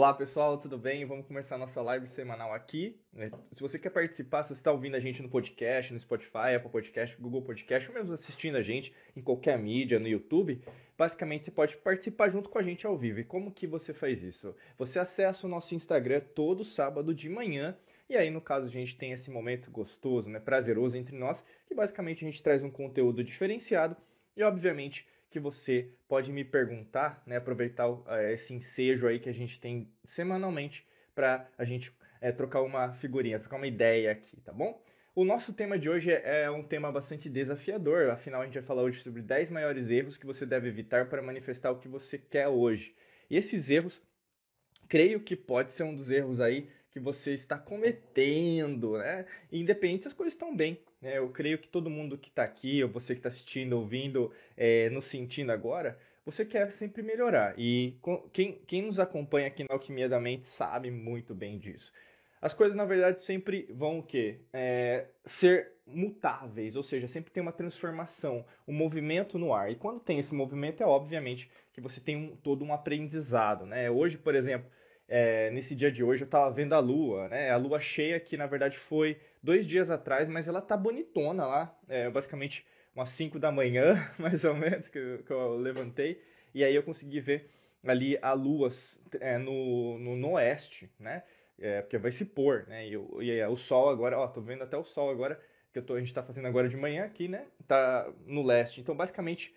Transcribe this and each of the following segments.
Olá pessoal, tudo bem? Vamos começar nossa live semanal aqui, né? Se você quer participar, se você está ouvindo a gente no podcast, no Spotify, Apple Podcast, Google Podcast, ou mesmo assistindo a gente em qualquer mídia, no YouTube, basicamente você pode participar junto com a gente ao vivo. E como que você faz isso? Você acessa o nosso Instagram todo sábado de manhã, e aí no caso a gente tem esse momento gostoso, né, prazeroso entre nós, que basicamente a gente traz um conteúdo diferenciado e obviamente que você pode me perguntar, né, aproveitar esse ensejo aí que a gente tem semanalmente para a gente trocar uma figurinha, trocar uma ideia aqui, tá bom? O nosso tema de hoje é um tema bastante desafiador, afinal a gente vai falar hoje sobre 10 maiores erros que você deve evitar para manifestar o que você quer hoje. E esses erros, creio que pode ser um dos erros aí que você está cometendo, né? Independente se as coisas estão bem, né? Eu creio que todo mundo que está aqui, ou você que está assistindo, ouvindo, nos sentindo agora, você quer sempre melhorar. E quem nos acompanha aqui na Alquimia da Mente sabe muito bem disso. As coisas, na verdade, sempre vão o quê? Ser mutáveis, ou seja, sempre tem uma transformação, um movimento no ar. E quando tem esse movimento, é obviamente que você tem todo um aprendizado, né? Hoje, por exemplo, nesse dia de hoje eu estava vendo a lua, né? A lua cheia que na verdade foi 2 dias atrás, mas ela tá bonitona lá, basicamente umas 5 da manhã, mais ou menos, que eu levantei, e aí eu consegui ver ali a lua no oeste, né? Porque vai se pôr, né? E o sol agora, ó, tô vendo até o sol agora, a gente tá fazendo agora de manhã aqui, né? Tá no leste. Então, basicamente,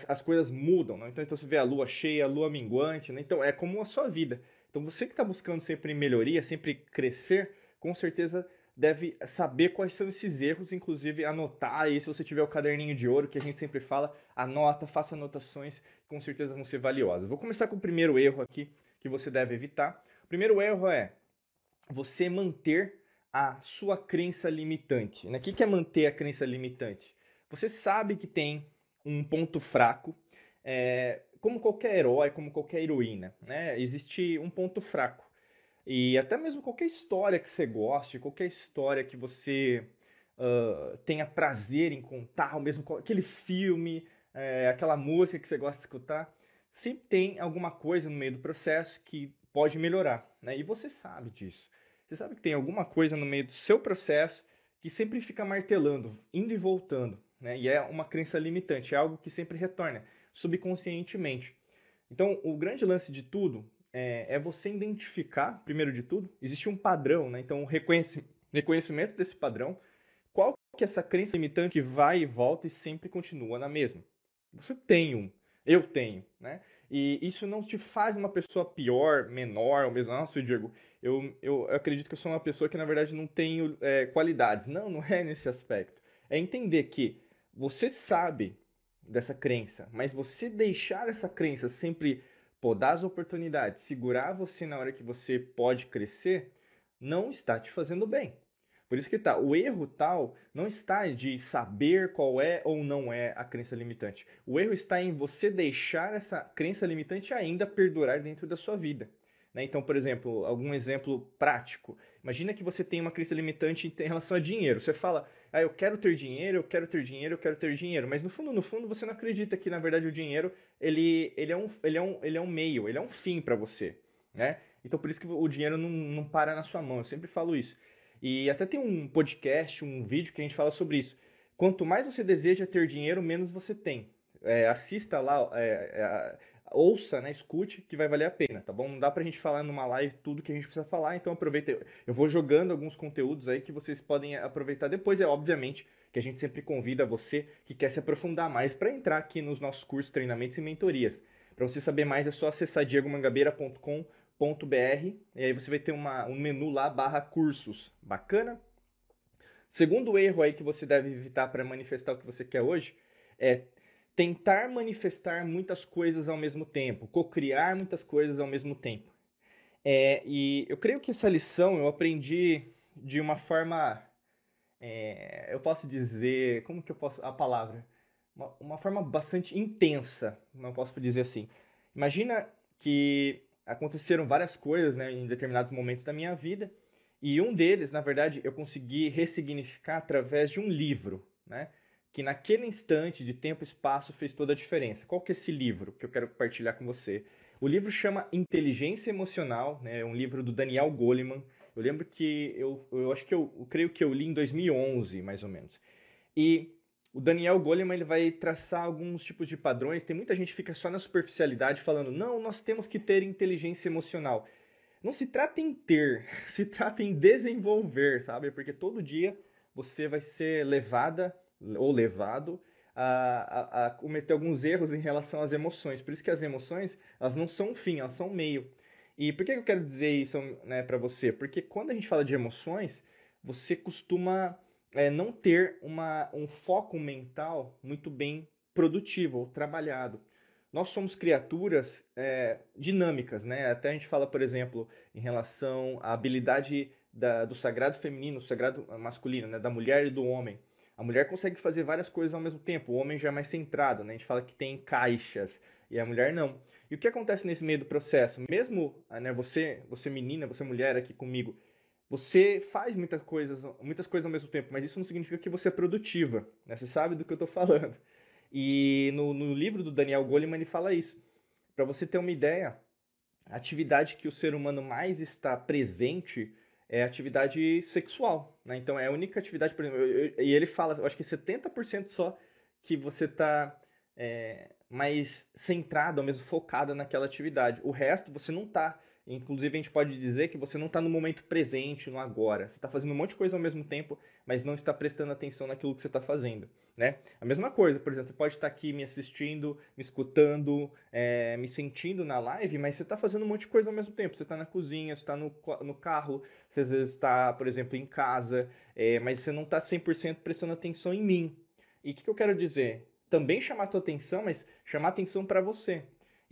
as coisas mudam, né? Então você vê a lua cheia, a lua minguante, né? Então é como a sua vida. Então você que está buscando sempre melhoria, sempre crescer, com certeza deve saber quais são esses erros, inclusive anotar aí, se você tiver o caderninho de ouro, que a gente sempre fala, anota, faça anotações, com certeza vão ser valiosas. Vou começar com o primeiro erro aqui, que você deve evitar. O primeiro erro é você manter a sua crença limitante, né? O que é manter a crença limitante? Você sabe que tem um ponto fraco, como qualquer herói, como qualquer heroína, né? Existe um ponto fraco. E até mesmo qualquer história que você goste, qualquer história que você tenha prazer em contar, ou mesmo aquele filme, aquela música que você gosta de escutar, sempre tem alguma coisa no meio do processo que pode melhorar, né? E você sabe disso. Você sabe que tem alguma coisa no meio do seu processo que sempre fica martelando, indo e voltando, né? E é uma crença limitante, é algo que sempre retorna subconscientemente. Então, o grande lance de tudo é você identificar, primeiro de tudo, existe um padrão, né? Então, o reconhecimento desse padrão, qual que é essa crença limitante que vai e volta e sempre continua na mesma. Você tem um, eu tenho, né? E isso não te faz uma pessoa pior, menor, ou mesmo, nossa, Diego, eu acredito que eu sou uma pessoa que, na verdade, não tenho qualidades. Não, não é nesse aspecto. É entender que você sabe dessa crença, mas você deixar essa crença sempre podar as oportunidades, segurar você na hora que você pode crescer, não está te fazendo bem. Por isso que tá, o erro tal não está de saber qual é ou não é a crença limitante. O erro está em você deixar essa crença limitante ainda perdurar dentro da sua vida. Né? Então, por exemplo, algum exemplo prático. Imagina que você tem uma crença limitante em relação a dinheiro. Você fala, eu quero ter dinheiro, eu quero ter dinheiro, eu quero ter dinheiro. Mas no fundo, você não acredita que, na verdade, o dinheiro ele é um meio, ele é um fim para você. Né? Então, por isso que o dinheiro não para na sua mão. Eu sempre falo isso. E até tem um podcast, um vídeo que a gente fala sobre isso. Quanto mais você deseja ter dinheiro, menos você tem. Assista lá, ouça, né, escute, que vai valer a pena, tá bom? Não dá pra gente falar numa live tudo que a gente precisa falar, então aproveita. Eu vou jogando alguns conteúdos aí que vocês podem aproveitar depois. Obviamente que a gente sempre convida você que quer se aprofundar mais para entrar aqui nos nossos cursos, treinamentos e mentorias. Para você saber mais é só acessar diegomangabeira.com.br e aí você vai ter um menu lá, /cursos. Bacana? Segundo erro aí que você deve evitar para manifestar o que você quer hoje é tentar manifestar muitas coisas ao mesmo tempo, cocriar muitas coisas ao mesmo tempo. E eu creio que essa lição eu aprendi de uma forma, eu posso dizer, como que eu posso, a palavra? Uma forma bastante intensa, não posso dizer assim. Imagina que aconteceram várias coisas, né, em determinados momentos da minha vida, e um deles, na verdade, eu consegui ressignificar através de um livro, né, que naquele instante de tempo e espaço fez toda a diferença. Qual que é esse livro que eu quero compartilhar com você? O livro chama Inteligência Emocional, né? É um livro do Daniel Goleman. Eu lembro que eu acho que eu creio que eu li em 2011, mais ou menos. E o Daniel Goleman ele vai traçar alguns tipos de padrões. Tem muita gente que fica só na superficialidade falando, não, nós temos que ter inteligência emocional. Não se trata em ter, se trata em desenvolver, sabe? Porque todo dia você vai ser levada ou levado a cometer alguns erros em relação às emoções. Por isso que as emoções, elas não são um fim, elas são um meio. E por que eu quero dizer isso, né, para você? Porque quando a gente fala de emoções, você costuma não ter um foco mental muito bem produtivo ou trabalhado. Nós somos criaturas dinâmicas, né? Até a gente fala, por exemplo, em relação à habilidade do sagrado feminino, do sagrado masculino, né? Da mulher e do homem. A mulher consegue fazer várias coisas ao mesmo tempo, o homem já é mais centrado, né? A gente fala que tem caixas e a mulher não. E o que acontece nesse meio do processo? Mesmo né, você menina, você mulher aqui comigo, você faz muitas coisas ao mesmo tempo, mas isso não significa que você é produtiva, né? Você sabe do que eu estou falando. E no livro do Daniel Goleman ele fala isso. Para você ter uma ideia, a atividade que o ser humano mais está presente é a atividade sexual, né? Então é a única atividade, por exemplo, e ele fala, eu acho que 70% só que você está mais centrado, ou mesmo focado naquela atividade. O resto você não está. Inclusive, a gente pode dizer que você não está no momento presente, no agora. Você está fazendo um monte de coisa ao mesmo tempo, mas não está prestando atenção naquilo que você está fazendo, né? A mesma coisa, por exemplo, você pode estar aqui me assistindo, me escutando, me sentindo na live, mas você está fazendo um monte de coisa ao mesmo tempo. Você está na cozinha, você está no carro, você às vezes está, por exemplo, em casa, mas você não está 100% prestando atenção em mim. E o que eu quero dizer? Também chamar a tua atenção, mas chamar a atenção para você.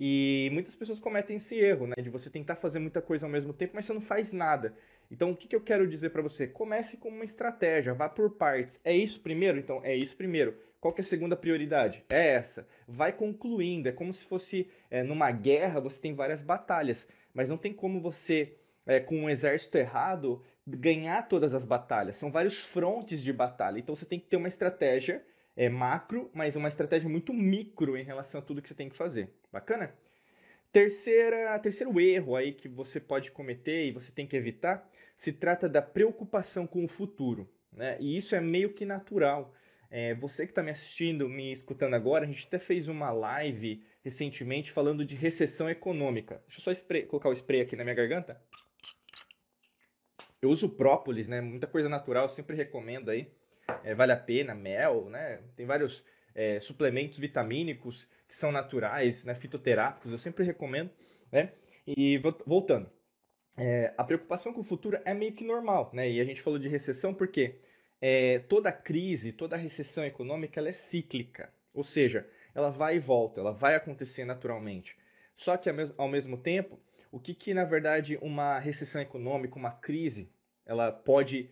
E muitas pessoas cometem esse erro, né? De você tentar fazer muita coisa ao mesmo tempo, mas você não faz nada. Então, o que eu quero dizer para você? Comece com uma estratégia, vá por partes. É isso primeiro? Então, é isso primeiro. Qual que é a segunda prioridade? É essa. Vai concluindo. É como se fosse numa guerra, você tem várias batalhas. Mas não tem como você, com um exército errado, ganhar todas as batalhas. São vários frontes de batalha. Então, você tem que ter uma estratégia macro, mas uma estratégia muito micro em relação a tudo que você tem que fazer. Bacana? Terceiro erro aí que você pode cometer e você tem que evitar, se trata da preocupação com o futuro, né? E isso é meio que natural. Você que está me assistindo, me escutando agora, a gente até fez uma live recentemente falando de recessão econômica. Deixa eu só colocar o spray aqui na minha garganta. Eu uso própolis, né? Muita coisa natural, eu sempre recomendo aí. Vale a pena, mel, né? Tem vários suplementos vitamínicos que são naturais, né? Fitoterápicos, eu sempre recomendo, né? E voltando, a preocupação com o futuro é meio que normal, né? E a gente falou de recessão porque toda crise, toda recessão econômica, ela é cíclica, ou seja, ela vai e volta, ela vai acontecer naturalmente. Só que ao mesmo tempo, o que na verdade uma recessão econômica, uma crise, ela pode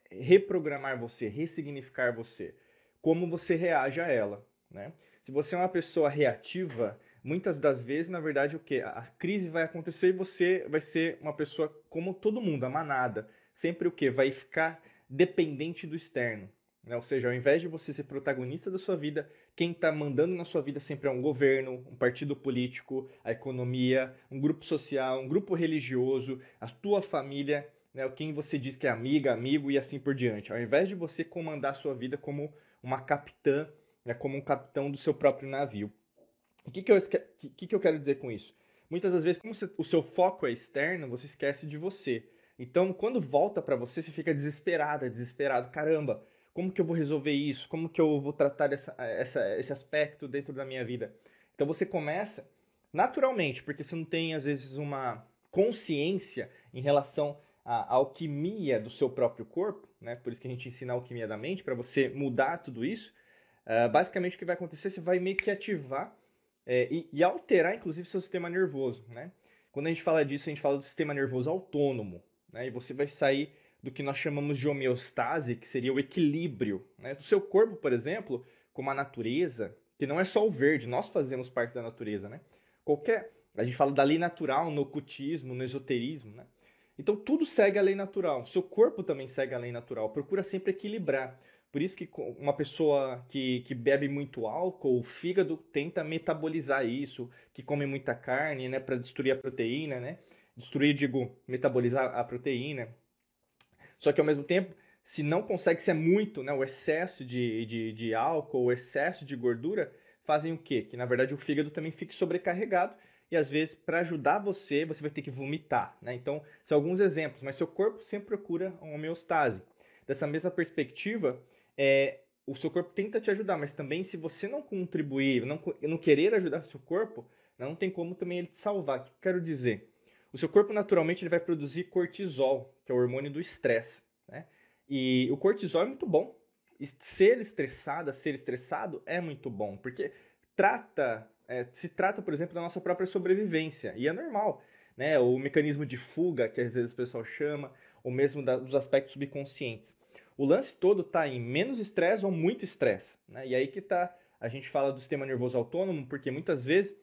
reprogramar você, ressignificar você, como você reage a ela, né? Se você é uma pessoa reativa, muitas das vezes, na verdade, o que? A crise vai acontecer e você vai ser uma pessoa como todo mundo, a manada. Sempre o que? Vai ficar dependente do externo, né? Ou seja, ao invés de você ser protagonista da sua vida, quem está mandando na sua vida sempre é um governo, um partido político, a economia, um grupo social, um grupo religioso, a tua família, né, quem você diz que é amiga, amigo e assim por diante. Ao invés de você comandar a sua vida como uma capitã, né, como um capitão do seu próprio navio. O que eu quero dizer com isso? Muitas das vezes, como o seu foco é externo, você esquece de você. Então, quando volta para você, você fica desesperado. Caramba, como que eu vou resolver isso? Como que eu vou tratar esse aspecto dentro da minha vida? Então, você começa naturalmente, porque você não tem, às vezes, uma consciência em relação a alquimia do seu próprio corpo, né? Por isso que a gente ensina a alquimia da mente, para você mudar tudo isso. Basicamente o que vai acontecer, você vai meio que ativar e alterar, inclusive, seu sistema nervoso, né? Quando a gente fala disso, a gente fala do sistema nervoso autônomo, né? E você vai sair do que nós chamamos de homeostase, que seria o equilíbrio, né? Do seu corpo, por exemplo, como a natureza, que não é só o verde, nós fazemos parte da natureza, né? A gente fala da lei natural no ocultismo, no esoterismo, né? Então tudo segue a lei natural. Seu corpo também segue a lei natural. Procura sempre equilibrar. Por isso que uma pessoa que bebe muito álcool, o fígado tenta metabolizar isso, que come muita carne, né, para destruir a proteína, né? Destruir, digo, metabolizar a proteína. Só que ao mesmo tempo, se não consegue, se é muito, né, o excesso de álcool, o excesso de gordura, fazem o quê? Que na verdade o fígado também fique sobrecarregado e às vezes para ajudar você, você vai ter que vomitar, né? Então, são alguns exemplos, mas seu corpo sempre procura uma homeostase. Dessa mesma perspectiva, o seu corpo tenta te ajudar, mas também se você não contribuir, não querer ajudar seu corpo, não tem como também ele te salvar. O que eu quero dizer? O seu corpo naturalmente ele vai produzir cortisol, que é o hormônio do estresse, né? E o cortisol é muito bom. Ser estressado é muito bom, porque se trata, por exemplo, da nossa própria sobrevivência, e é normal, né? O mecanismo de fuga, que às vezes o pessoal chama, ou mesmo dos aspectos subconscientes. O lance todo está em menos estresse ou muito estresse, né? E aí que tá, a gente fala do sistema nervoso autônomo, porque muitas vezes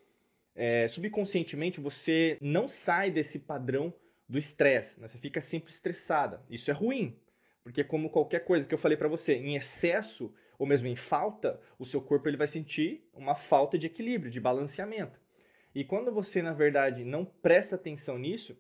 subconscientemente você não sai desse padrão do estresse, né? Você fica sempre estressada. Isso é ruim, porque como qualquer coisa que eu falei para você, em excesso ou mesmo em falta, o seu corpo ele vai sentir uma falta de equilíbrio, de balanceamento. E quando você, na verdade, não presta atenção nisso,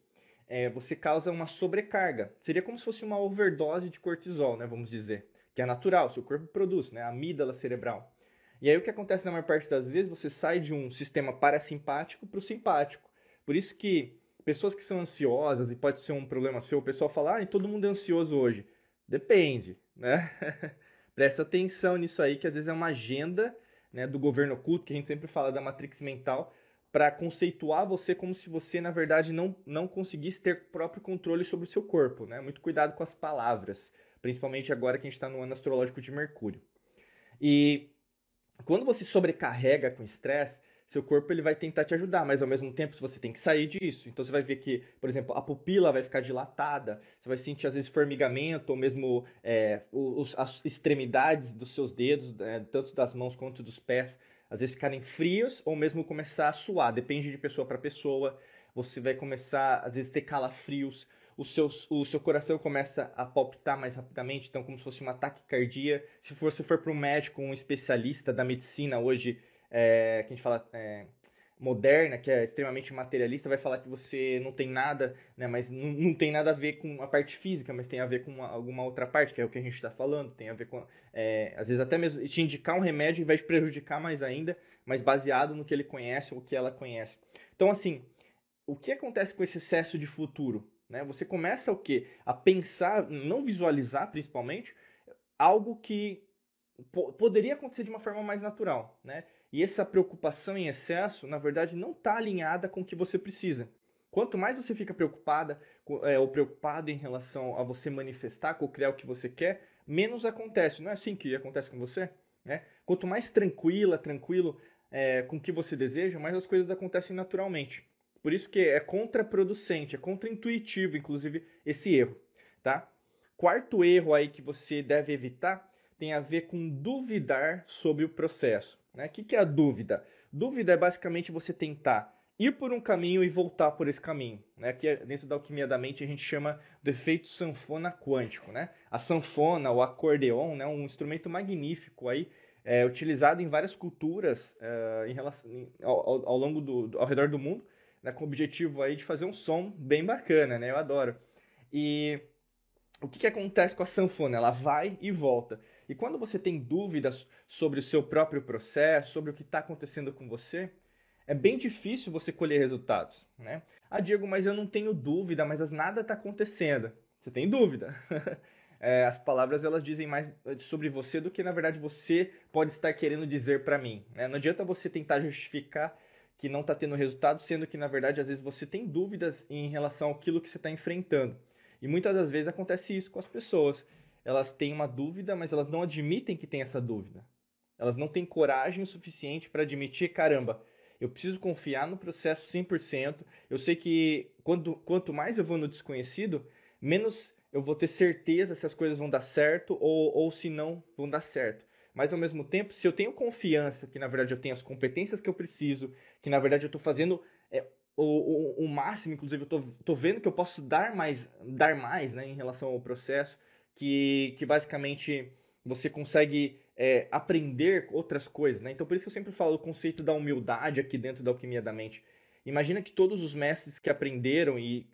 você causa uma sobrecarga. Seria como se fosse uma overdose de cortisol, né, vamos dizer, que é natural, seu corpo produz, né, a amígdala cerebral. E aí o que acontece na maior parte das vezes, você sai de um sistema parasimpático para o simpático. Por isso que pessoas que são ansiosas, e pode ser um problema seu, o pessoal fala, todo mundo é ansioso hoje. Depende, né? Presta atenção nisso aí, que às vezes é uma agenda, né, do governo oculto, que a gente sempre fala da matrix mental, para conceituar você como se você, na verdade, não conseguisse ter próprio controle sobre o seu corpo, né? Muito cuidado com as palavras, principalmente agora que a gente está no ano astrológico de Mercúrio. E quando você sobrecarrega com estresse, seu corpo ele vai tentar te ajudar, mas ao mesmo tempo você tem que sair disso. Então você vai ver que, por exemplo, a pupila vai ficar dilatada, você vai sentir às vezes formigamento, ou mesmo as extremidades dos seus dedos, tanto das mãos quanto dos pés, às vezes ficarem frios, ou mesmo começar a suar, depende de pessoa para pessoa. Você vai começar, às vezes, ter calafrios, o seu coração começa a palpitar mais rapidamente, então como se fosse uma taquicardia. Se você for para um médico, um especialista da medicina hoje, que a gente fala moderna, que é extremamente materialista, vai falar que você não tem nada, né, mas não tem nada a ver com a parte física, mas tem a ver com alguma outra parte, que é o que a gente está falando, tem a ver com, às vezes até mesmo te indicar um remédio vai te prejudicar mais ainda, mas baseado no que ele conhece ou o que ela conhece. Então, assim, o que acontece com esse excesso de futuro? Né? Você começa o quê? A pensar, não visualizar principalmente, algo que poderia acontecer de uma forma mais natural. Né? E essa preocupação em excesso, na verdade, não está alinhada com o que você precisa. Quanto mais você fica preocupada ou preocupado em relação a você manifestar, criar o que você quer, menos acontece. Não é assim que acontece com você? Né? Quanto mais tranquilo com o que você deseja, mais as coisas acontecem naturalmente. Por isso que é contraproducente, é contraintuitivo, inclusive, esse erro, tá? Quarto erro aí que você deve evitar tem a ver com duvidar sobre o processo. Né? O que é a dúvida? Dúvida é basicamente você tentar ir por um caminho e voltar por esse caminho. Né? Que dentro da alquimia da mente a gente chama do efeito sanfona quântico. Né? A sanfona, o acordeon, né? Um instrumento magnífico aí, utilizado em várias culturas ao longo ao redor do mundo, né, com o objetivo aí de fazer um som bem bacana, né? Eu adoro. E o que acontece com a sanfona? Ela vai e volta. E quando você tem dúvidas sobre o seu próprio processo, sobre o que está acontecendo com você, é bem difícil você colher resultados, né? Diego, mas eu não tenho dúvida, mas nada está acontecendo. Você tem dúvida. As palavras elas dizem mais sobre você do que, na verdade, você pode estar querendo dizer para mim. Né? Não adianta você tentar justificar que não está tendo resultado, sendo que, na verdade, às vezes você tem dúvidas em relação àquilo que você está enfrentando. E muitas das vezes acontece isso com as pessoas. Elas têm uma dúvida, mas elas não admitem que tem essa dúvida. Elas não têm coragem o suficiente para admitir, caramba, eu preciso confiar no processo 100%. Eu sei que quanto mais eu vou no desconhecido, menos eu vou ter certeza se as coisas vão dar certo ou se não vão dar certo. Mas, ao mesmo tempo, se eu tenho confiança que, na verdade, eu tenho as competências que eu preciso, que, na verdade, eu estou fazendo o máximo, inclusive, eu estou vendo que eu posso dar mais, né, em relação ao processo, que basicamente você consegue aprender outras coisas, né? Então por isso que eu sempre falo o conceito da humildade aqui dentro da alquimia da mente. Imagina que todos os mestres que aprenderam e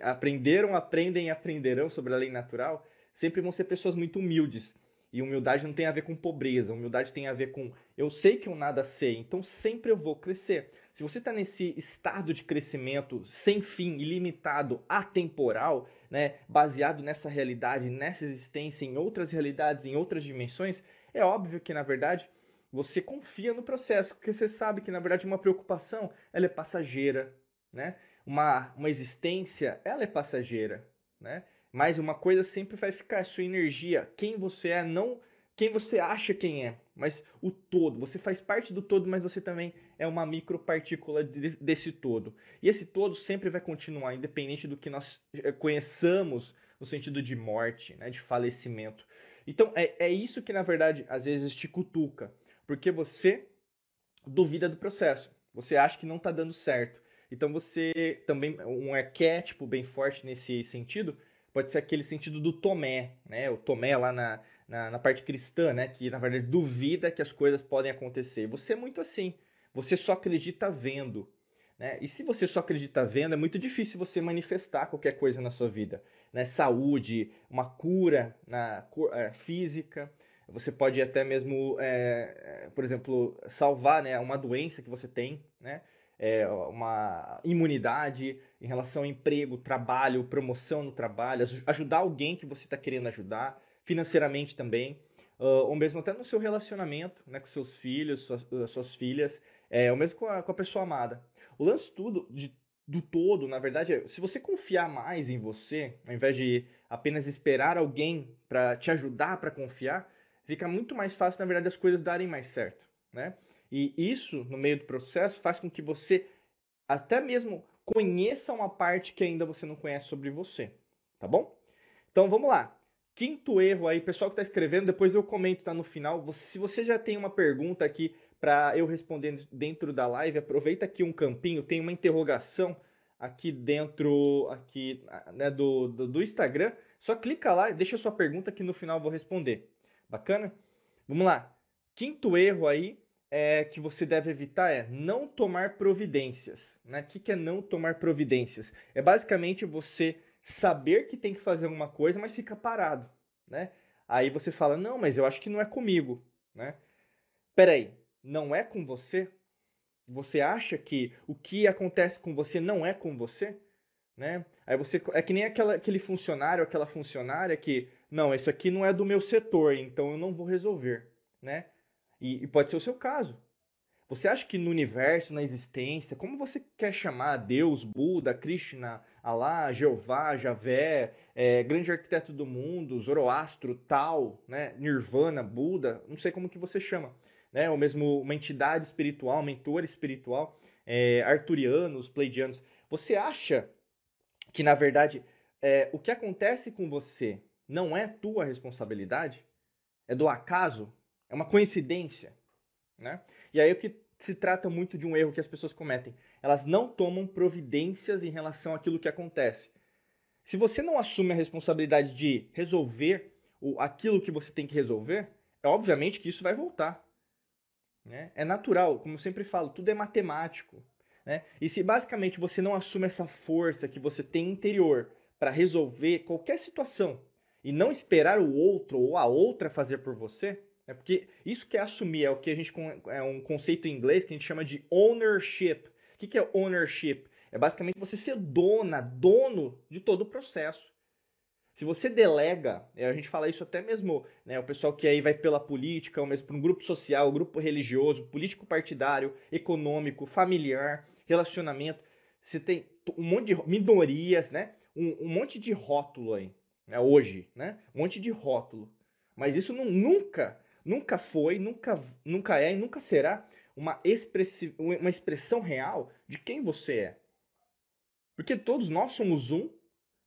aprenderam, aprendem e aprenderão sobre a lei natural, sempre vão ser pessoas muito humildes. E humildade não tem a ver com pobreza, humildade tem a ver com eu sei que eu nada sei, então sempre eu vou crescer. Se você está nesse estado de crescimento sem fim, ilimitado, atemporal, né, baseado nessa realidade, nessa existência, em outras realidades, em outras dimensões, é óbvio que, na verdade, você confia no processo, porque você sabe que, na verdade, uma preocupação, ela é passageira, né? Uma existência, ela é passageira, né? Mas uma coisa sempre vai ficar, a sua energia, quem você é, não quem você acha quem é, mas o todo. Você faz parte do todo, mas você também é uma micropartícula desse todo. E esse todo sempre vai continuar, independente do que nós conheçamos no sentido de morte, né, de falecimento. Então, é isso que, na verdade, às vezes te cutuca, porque você duvida do processo. Você acha que não está dando certo. Então, você também, um arquétipo bem forte nesse sentido, pode ser aquele sentido do Tomé, né? O Tomé lá na parte cristã, né? Que na verdade duvida que as coisas podem acontecer. Você é muito assim. Você só acredita vendo, né? E se você só acredita vendo, é muito difícil você manifestar qualquer coisa na sua vida, né? Saúde, uma cura física. Você pode até mesmo, por exemplo, salvar, né, uma doença que você tem, né? Uma imunidade em relação ao emprego, trabalho, promoção no trabalho, ajudar alguém que você está querendo ajudar, financeiramente também, ou mesmo até no seu relacionamento, né, com seus filhos, suas filhas, ou mesmo com a pessoa amada. O lance tudo, do todo, na verdade, se você confiar mais em você, ao invés de apenas esperar alguém para te ajudar para confiar, fica muito mais fácil, na verdade, as coisas darem mais certo, né? E isso, no meio do processo, faz com que você até mesmo conheça uma parte que ainda você não conhece sobre você, tá bom? Então vamos lá. Quinto erro aí, pessoal que está escrevendo, depois eu comento, tá no final. Se você já tem uma pergunta aqui para eu responder dentro da live, aproveita aqui um campinho, tem uma interrogação aqui dentro né, do Instagram. Só clica lá e deixa sua pergunta que no final eu vou responder. Bacana? Vamos lá. Quinto erro aí que você deve evitar é não tomar providências. Né? O que é não tomar providências? É basicamente você saber que tem que fazer alguma coisa, mas fica parado. Né? Aí você fala, não, mas eu acho que não é comigo. Né? Peraí, não é com você? Você acha que o que acontece com você não é com você? Né? Aí você é que nem aquele funcionário, aquela funcionária que, não, isso aqui não é do meu setor, então eu não vou resolver. Né? E pode ser o seu caso. Você acha que no universo, na existência, como você quer chamar Deus, Buda, Krishna, Alá, Jeová, Javé, grande arquiteto do mundo, Zoroastro, Tal, né, Nirvana, Buda, não sei como que você chama, né, ou mesmo uma entidade espiritual, mentor espiritual, arturianos, pleidianos. Você acha que, na verdade, o que acontece com você não é tua responsabilidade? É do acaso? É uma coincidência? Né? E aí o que se trata muito de um erro que as pessoas cometem. Elas não tomam providências em relação àquilo que acontece. Se você não assume a responsabilidade de resolver aquilo que você tem que resolver, é obviamente que isso vai voltar. Né? É natural, como eu sempre falo, tudo é matemático. Né? E se basicamente você não assume essa força que você tem interior para resolver qualquer situação e não esperar o outro ou a outra fazer por você, é porque isso que é assumir, é o que a gente é um conceito em inglês que a gente chama de ownership. O que é ownership? É basicamente você ser dono de todo o processo. Se você delega, a gente fala isso até mesmo, né, o pessoal que aí vai pela política, ou mesmo para um grupo social, grupo religioso, político partidário, econômico, familiar, relacionamento, você tem um monte de minorias, né, um monte de rótulo aí, né, hoje, né, um monte de rótulo. Mas isso nunca foi, nunca é e nunca será uma expressão real de quem você é. Porque todos nós somos um,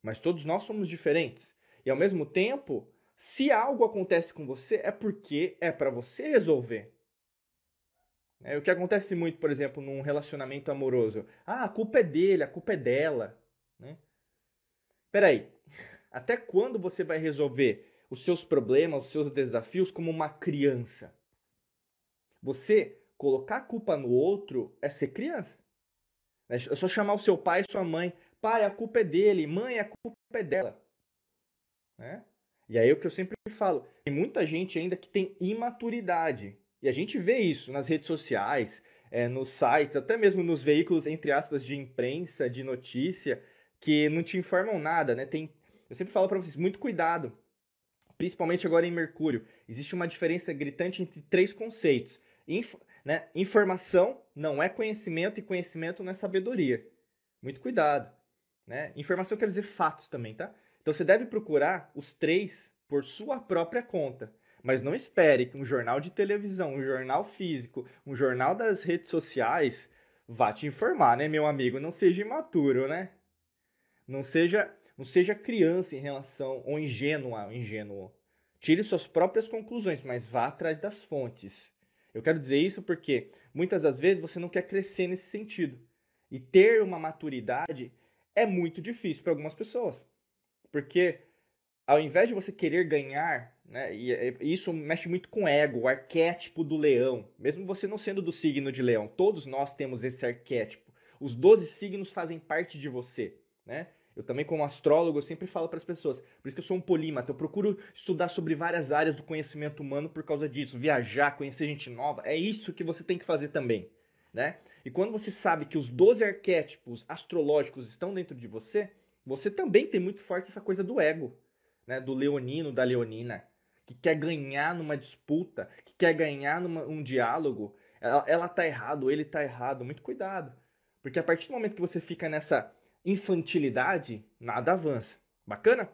mas todos nós somos diferentes. E ao mesmo tempo, se algo acontece com você, é porque é para você resolver. O que acontece muito, por exemplo, num relacionamento amoroso. Ah, a culpa é dele, a culpa é dela. Né? Peraí, até quando você vai resolver os seus problemas, os seus desafios como uma criança. Você colocar a culpa no outro é ser criança. É só chamar o seu pai e sua mãe. Pai, a culpa é dele. Mãe, a culpa é dela. Né? E aí o que eu sempre falo, tem muita gente ainda que tem imaturidade. E a gente vê isso nas redes sociais, nos sites, até mesmo nos veículos, entre aspas, de imprensa, de notícia, que não te informam nada, né? Eu sempre falo para vocês, muito cuidado, principalmente agora em Mercúrio. Existe uma diferença gritante entre três conceitos. Né? Informação não é conhecimento e conhecimento não é sabedoria. Muito cuidado. Né? Informação quer dizer fatos também, tá? Então você deve procurar os três por sua própria conta. Mas não espere que um jornal de televisão, um jornal físico, um jornal das redes sociais vá te informar, né, meu amigo? Não seja imaturo, né? Não seja criança em relação, ou ingênuo. Tire suas próprias conclusões, mas vá atrás das fontes. Eu quero dizer isso porque muitas das vezes você não quer crescer nesse sentido. E ter uma maturidade é muito difícil para algumas pessoas. Porque ao invés de você querer ganhar, né, e isso mexe muito com o ego, o arquétipo do leão. Mesmo você não sendo do signo de leão, todos nós temos esse arquétipo. Os 12 signos fazem parte de você, né? Eu também, como astrólogo, eu sempre falo para as pessoas. Por isso que eu sou um polímata. Eu procuro estudar sobre várias áreas do conhecimento humano por causa disso. Viajar, conhecer gente nova. É isso que você tem que fazer também, né? E quando você sabe que os 12 arquétipos astrológicos estão dentro de você, você também tem muito forte essa coisa do ego, né? Do leonino, da leonina, que quer ganhar numa disputa, que quer ganhar num diálogo. Ela tá errado, ele tá errado. Muito cuidado. Porque a partir do momento que você fica nessa infantilidade, nada avança. Bacana?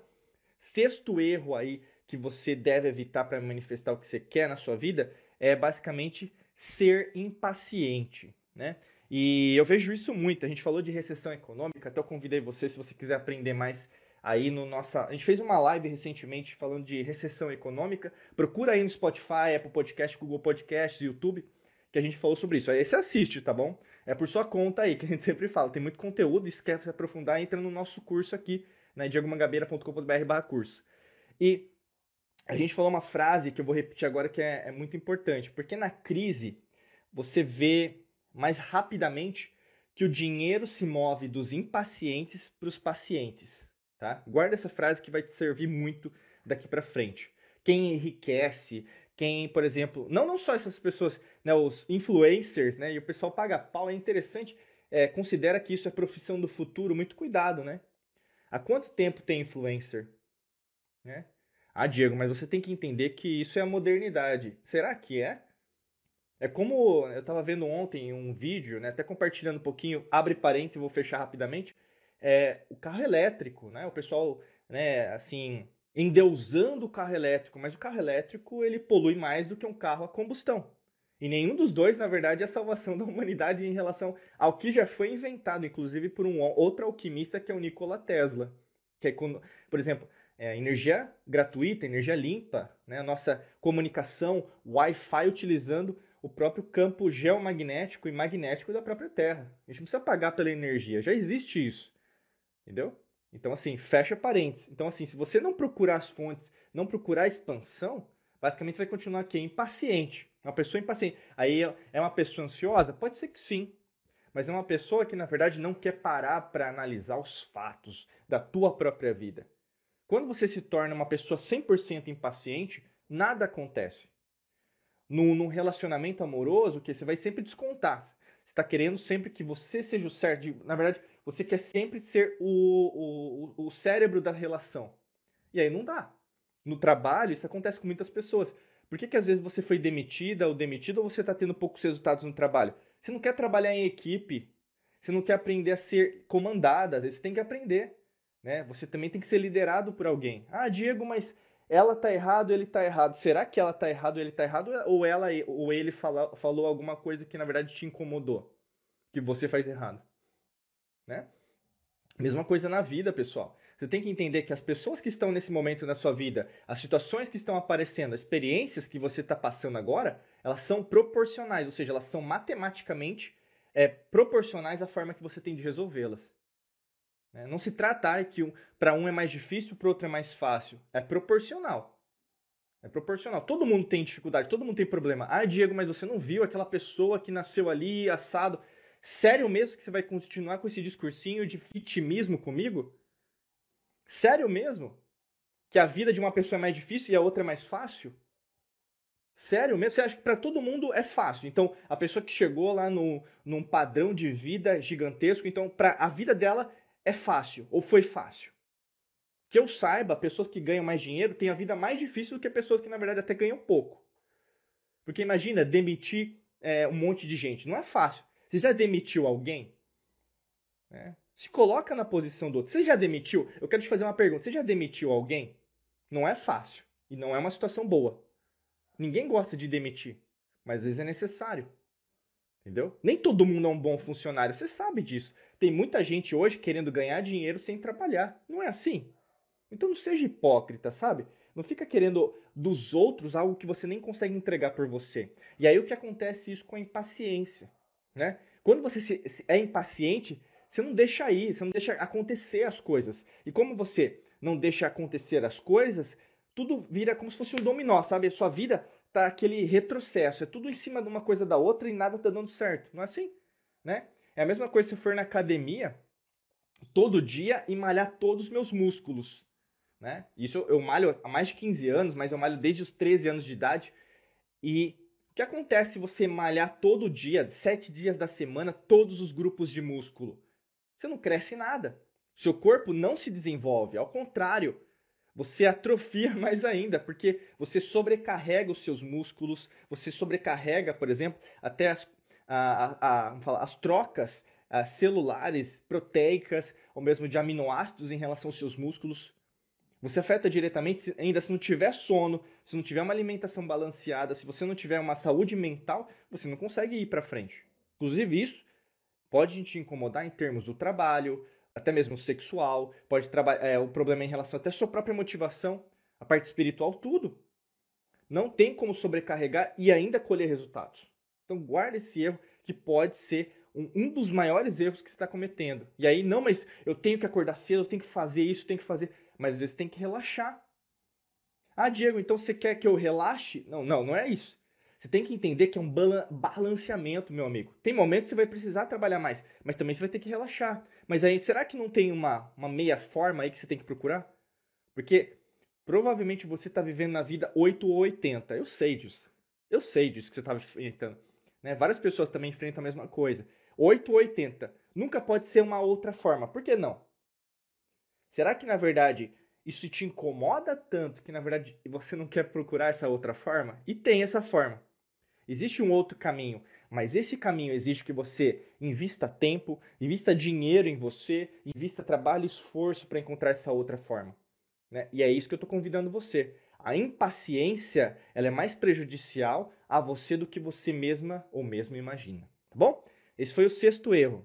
Sexto erro aí que você deve evitar para manifestar o que você quer na sua vida é basicamente ser impaciente, né? E eu vejo isso muito. A gente falou de recessão econômica, até eu convidei você, se você quiser aprender mais aí no nossa... A gente fez uma live recentemente falando de recessão econômica. Procura aí no Spotify, Apple Podcast, Google Podcast, YouTube, que a gente falou sobre isso. Aí você assiste, tá bom? É por sua conta aí, que a gente sempre fala. Tem muito conteúdo, e se quer se aprofundar, entra no nosso curso aqui, né, diegomangabeira.com.br/curso. E a gente falou uma frase que eu vou repetir agora que é muito importante, porque na crise você vê mais rapidamente que o dinheiro se move dos impacientes para os pacientes, tá? Guarda essa frase que vai te servir muito daqui para frente. Quem enriquece, quem, por exemplo, não só essas pessoas, né, os influencers, né, e o pessoal paga pau, é interessante, considera que isso é profissão do futuro, muito cuidado, né? Há quanto tempo tem influencer? Né? Ah, Diego, mas você tem que entender que isso é a modernidade. Será que é? É como eu estava vendo ontem um vídeo, né, até compartilhando um pouquinho, abre parênteses, vou fechar rapidamente, o carro elétrico, né? O pessoal, né, assim, endeusando o carro elétrico, mas o carro elétrico ele polui mais do que um carro a combustão. E nenhum dos dois, na verdade, é a salvação da humanidade em relação ao que já foi inventado, inclusive por um outro alquimista que é o Nikola Tesla. Que é quando, por exemplo, energia gratuita, energia limpa, né? A nossa comunicação, Wi-Fi utilizando o próprio campo geomagnético e magnético da própria Terra. A gente não precisa pagar pela energia, já existe isso. Entendeu? Então, assim, fecha parênteses. Então, assim, se você não procurar as fontes, não procurar a expansão, basicamente você vai continuar aqui impaciente. Uma pessoa impaciente. Aí é uma pessoa ansiosa? Pode ser que sim. Mas é uma pessoa que, na verdade, não quer parar para analisar os fatos da tua própria vida. Quando você se torna uma pessoa 100% impaciente, nada acontece. No relacionamento amoroso, que você vai sempre descontar. Você está querendo sempre que você seja o certo. Na verdade, você quer sempre ser o cérebro da relação. E aí não dá. No trabalho, isso acontece com muitas pessoas. Por que às vezes você foi demitida ou demitido ou você está tendo poucos resultados no trabalho? Você não quer trabalhar em equipe. Você não quer aprender a ser comandada. Às vezes você tem que aprender. Né? Você também tem que ser liderado por alguém. Ah, Diego, mas ela tá errado, ele tá errado. Será que ela tá errado, ele tá errado? Ou ele falou alguma coisa que na verdade te incomodou? Que você faz errado? Né? Mesma coisa na vida, pessoal. Você tem que entender que as pessoas que estão nesse momento na sua vida, as situações que estão aparecendo, as experiências que você está passando agora, elas são proporcionais, ou seja, elas são matematicamente proporcionais à forma que você tem de resolvê-las. Não se trata que para um é mais difícil, para o outro é mais fácil. É proporcional. É proporcional. Todo mundo tem dificuldade, todo mundo tem problema. Ah, Diego, mas você não viu aquela pessoa que nasceu ali, assado. Sério mesmo que você vai continuar com esse discursinho de vitimismo comigo? Sério mesmo? Que a vida de uma pessoa é mais difícil e a outra é mais fácil? Sério mesmo? Você acha que para todo mundo é fácil? Então, a pessoa que chegou lá num padrão de vida gigantesco, então, para a vida dela é fácil, ou foi fácil? Que eu saiba, pessoas que ganham mais dinheiro têm a vida mais difícil do que pessoas que, na verdade, até ganham pouco. Porque imagina, demitir um monte de gente. Não é fácil. Você já demitiu alguém? Se coloca na posição do outro. Você já demitiu? Eu quero te fazer uma pergunta. Você já demitiu alguém? Não é fácil. E não é uma situação boa. Ninguém gosta de demitir. Mas às vezes é necessário. Entendeu? Nem todo mundo é um bom funcionário. Você sabe disso. Tem muita gente hoje querendo ganhar dinheiro sem trabalhar. Não é assim? Então não seja hipócrita, sabe? Não fica querendo dos outros algo que você nem consegue entregar por você. E aí o que acontece isso com a impaciência, né? Quando você é impaciente, você não deixa ir, você não deixa acontecer as coisas. E como você não deixa acontecer as coisas, tudo vira como se fosse um dominó, sabe? A sua vida tá aquele retrocesso, é tudo em cima de uma coisa da outra e nada tá dando certo. Não é assim, né? É a mesma coisa se eu for na academia todo dia e malhar todos os meus músculos. Né? Isso eu malho há mais de 15 anos, mas eu malho desde os 13 anos de idade. E o que acontece se você malhar todo dia, 7 dias da semana, todos os grupos de músculo? Você não cresce nada. Seu corpo não se desenvolve. Ao contrário, você atrofia mais ainda, porque você sobrecarrega os seus músculos, você sobrecarrega, por exemplo, até as trocas celulares, proteicas, ou mesmo de aminoácidos em relação aos seus músculos. Você afeta diretamente, ainda se não tiver sono, se não tiver uma alimentação balanceada, se você não tiver uma saúde mental, você não consegue ir para frente. Inclusive isso pode te incomodar em termos do trabalho, até mesmo sexual, pode o problema em relação até à sua própria motivação, a parte espiritual, tudo. Não tem como sobrecarregar e ainda colher resultados. Então guarda esse erro que pode ser um dos maiores erros que você está cometendo. E aí, não, mas eu tenho que acordar cedo, eu tenho que fazer isso, eu tenho que fazer... Mas às vezes tem que relaxar. Ah, Diego, então você quer que eu relaxe? Não é isso. Você tem que entender que é um balanceamento, meu amigo. Tem momentos que você vai precisar trabalhar mais, mas também você vai ter que relaxar. Mas aí, será que não tem uma meia forma aí que você tem que procurar? Porque provavelmente você está vivendo na vida 8 ou 80. Eu sei disso. Eu sei disso que você está enfrentando. Né? Várias pessoas também enfrentam a mesma coisa. 8 ou 80. Nunca pode ser uma outra forma. Por que não? Será que, na verdade, isso te incomoda tanto que, na verdade, você não quer procurar essa outra forma? E tem essa forma. Existe um outro caminho, mas esse caminho exige que você invista tempo, invista dinheiro em você, invista trabalho e esforço para encontrar essa outra forma. Né? E é isso que eu estou convidando você. A impaciência ela é mais prejudicial a você do que você mesma ou mesmo imagina. Tá bom? Esse foi o 6º erro.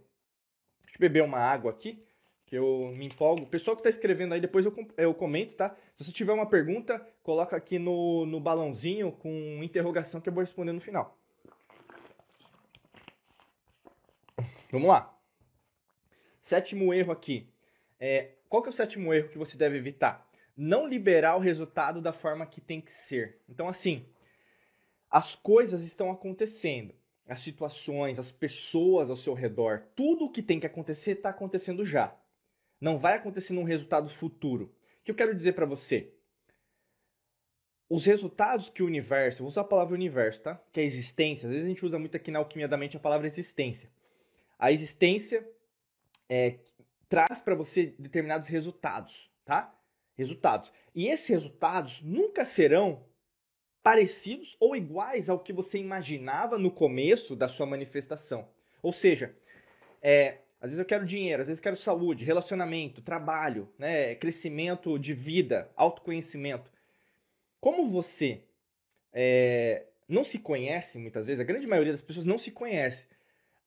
Deixa eu beber uma água aqui, que eu me empolgo. O pessoal que está escrevendo aí, depois eu comento, tá? Se você tiver uma pergunta, coloca aqui no balãozinho com interrogação que eu vou responder no final. Vamos lá. 7º erro aqui. Qual que é o 7º erro que você deve evitar? Não liberar o resultado da forma que tem que ser. Então, assim, as coisas estão acontecendo. As situações, as pessoas ao seu redor, tudo o que tem que acontecer está acontecendo já. Não vai acontecer num resultado futuro. O que eu quero dizer para você? Os resultados que o universo, vou usar a palavra universo, tá? Que é a existência. Às vezes a gente usa muito aqui na alquimia da mente a palavra existência. A existência traz para você determinados resultados, tá? Resultados. E esses resultados nunca serão parecidos ou iguais ao que você imaginava no começo da sua manifestação. Ou seja, às vezes eu quero dinheiro, às vezes eu quero saúde, relacionamento, trabalho, né, crescimento de vida, autoconhecimento. Como você não se conhece muitas vezes, a grande maioria das pessoas não se conhece,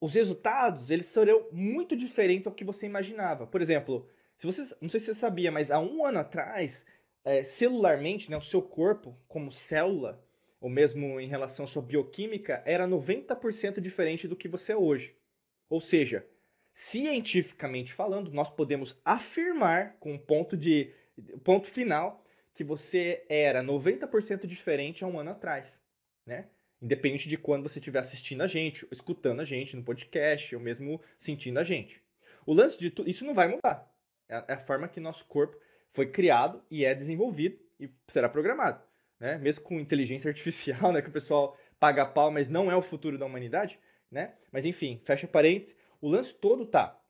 os resultados eles serão muito diferentes ao que você imaginava. Por exemplo, não sei se você sabia, mas há 1 ano atrás, celularmente, né, o seu corpo como célula, ou mesmo em relação à sua bioquímica, era 90% diferente do que você é hoje. Ou seja, cientificamente falando, nós podemos afirmar com ponto final que você era 90% diferente há um ano atrás, né? Independente de quando você estiver assistindo a gente, escutando a gente no podcast, ou mesmo sentindo a gente. O lance de tudo, isso não vai mudar. É a forma que nosso corpo foi criado e é desenvolvido e será programado, né? Mesmo com inteligência artificial, né? Que o pessoal paga pau, mas não é o futuro da humanidade, né? Mas enfim, fecha parênteses. O lance todo tá.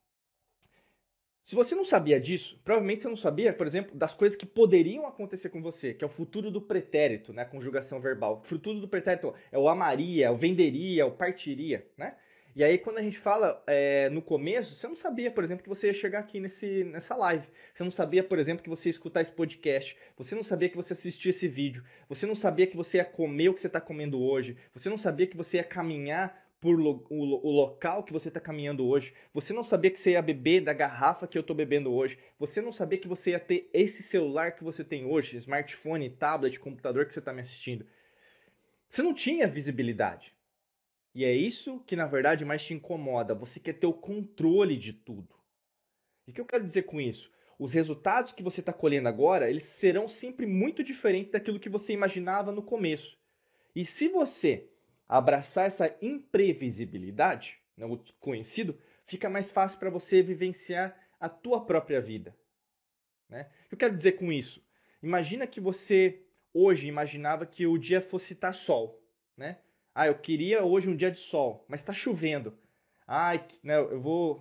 Se você não sabia disso, provavelmente você não sabia, por exemplo, das coisas que poderiam acontecer com você, que é o futuro do pretérito, né? Conjugação verbal. O futuro do pretérito é o amaria, o venderia, o partiria, né? E aí, quando a gente fala no começo, você não sabia, por exemplo, que você ia chegar aqui nessa live. Você não sabia, por exemplo, que você ia escutar esse podcast. Você não sabia que você assistia esse vídeo. Você não sabia que você ia comer o que você está comendo hoje. Você não sabia que você ia caminhar por o local que você está caminhando hoje. Você não sabia que você ia beber da garrafa que eu estou bebendo hoje. Você não sabia que você ia ter esse celular que você tem hoje, smartphone, tablet, computador que você está me assistindo. Você não tinha visibilidade. E é isso que, na verdade, mais te incomoda. Você quer ter o controle de tudo. E o que eu quero dizer com isso? Os resultados que você está colhendo agora, eles serão sempre muito diferentes daquilo que você imaginava no começo. E se você abraçar essa imprevisibilidade, né, o desconhecido, fica mais fácil para você vivenciar a tua própria vida. Né? O que eu quero dizer com isso? Imagina que você hoje imaginava que o dia fosse estar sol, né? Ah, eu queria hoje um dia de sol, mas está chovendo. Ai, né,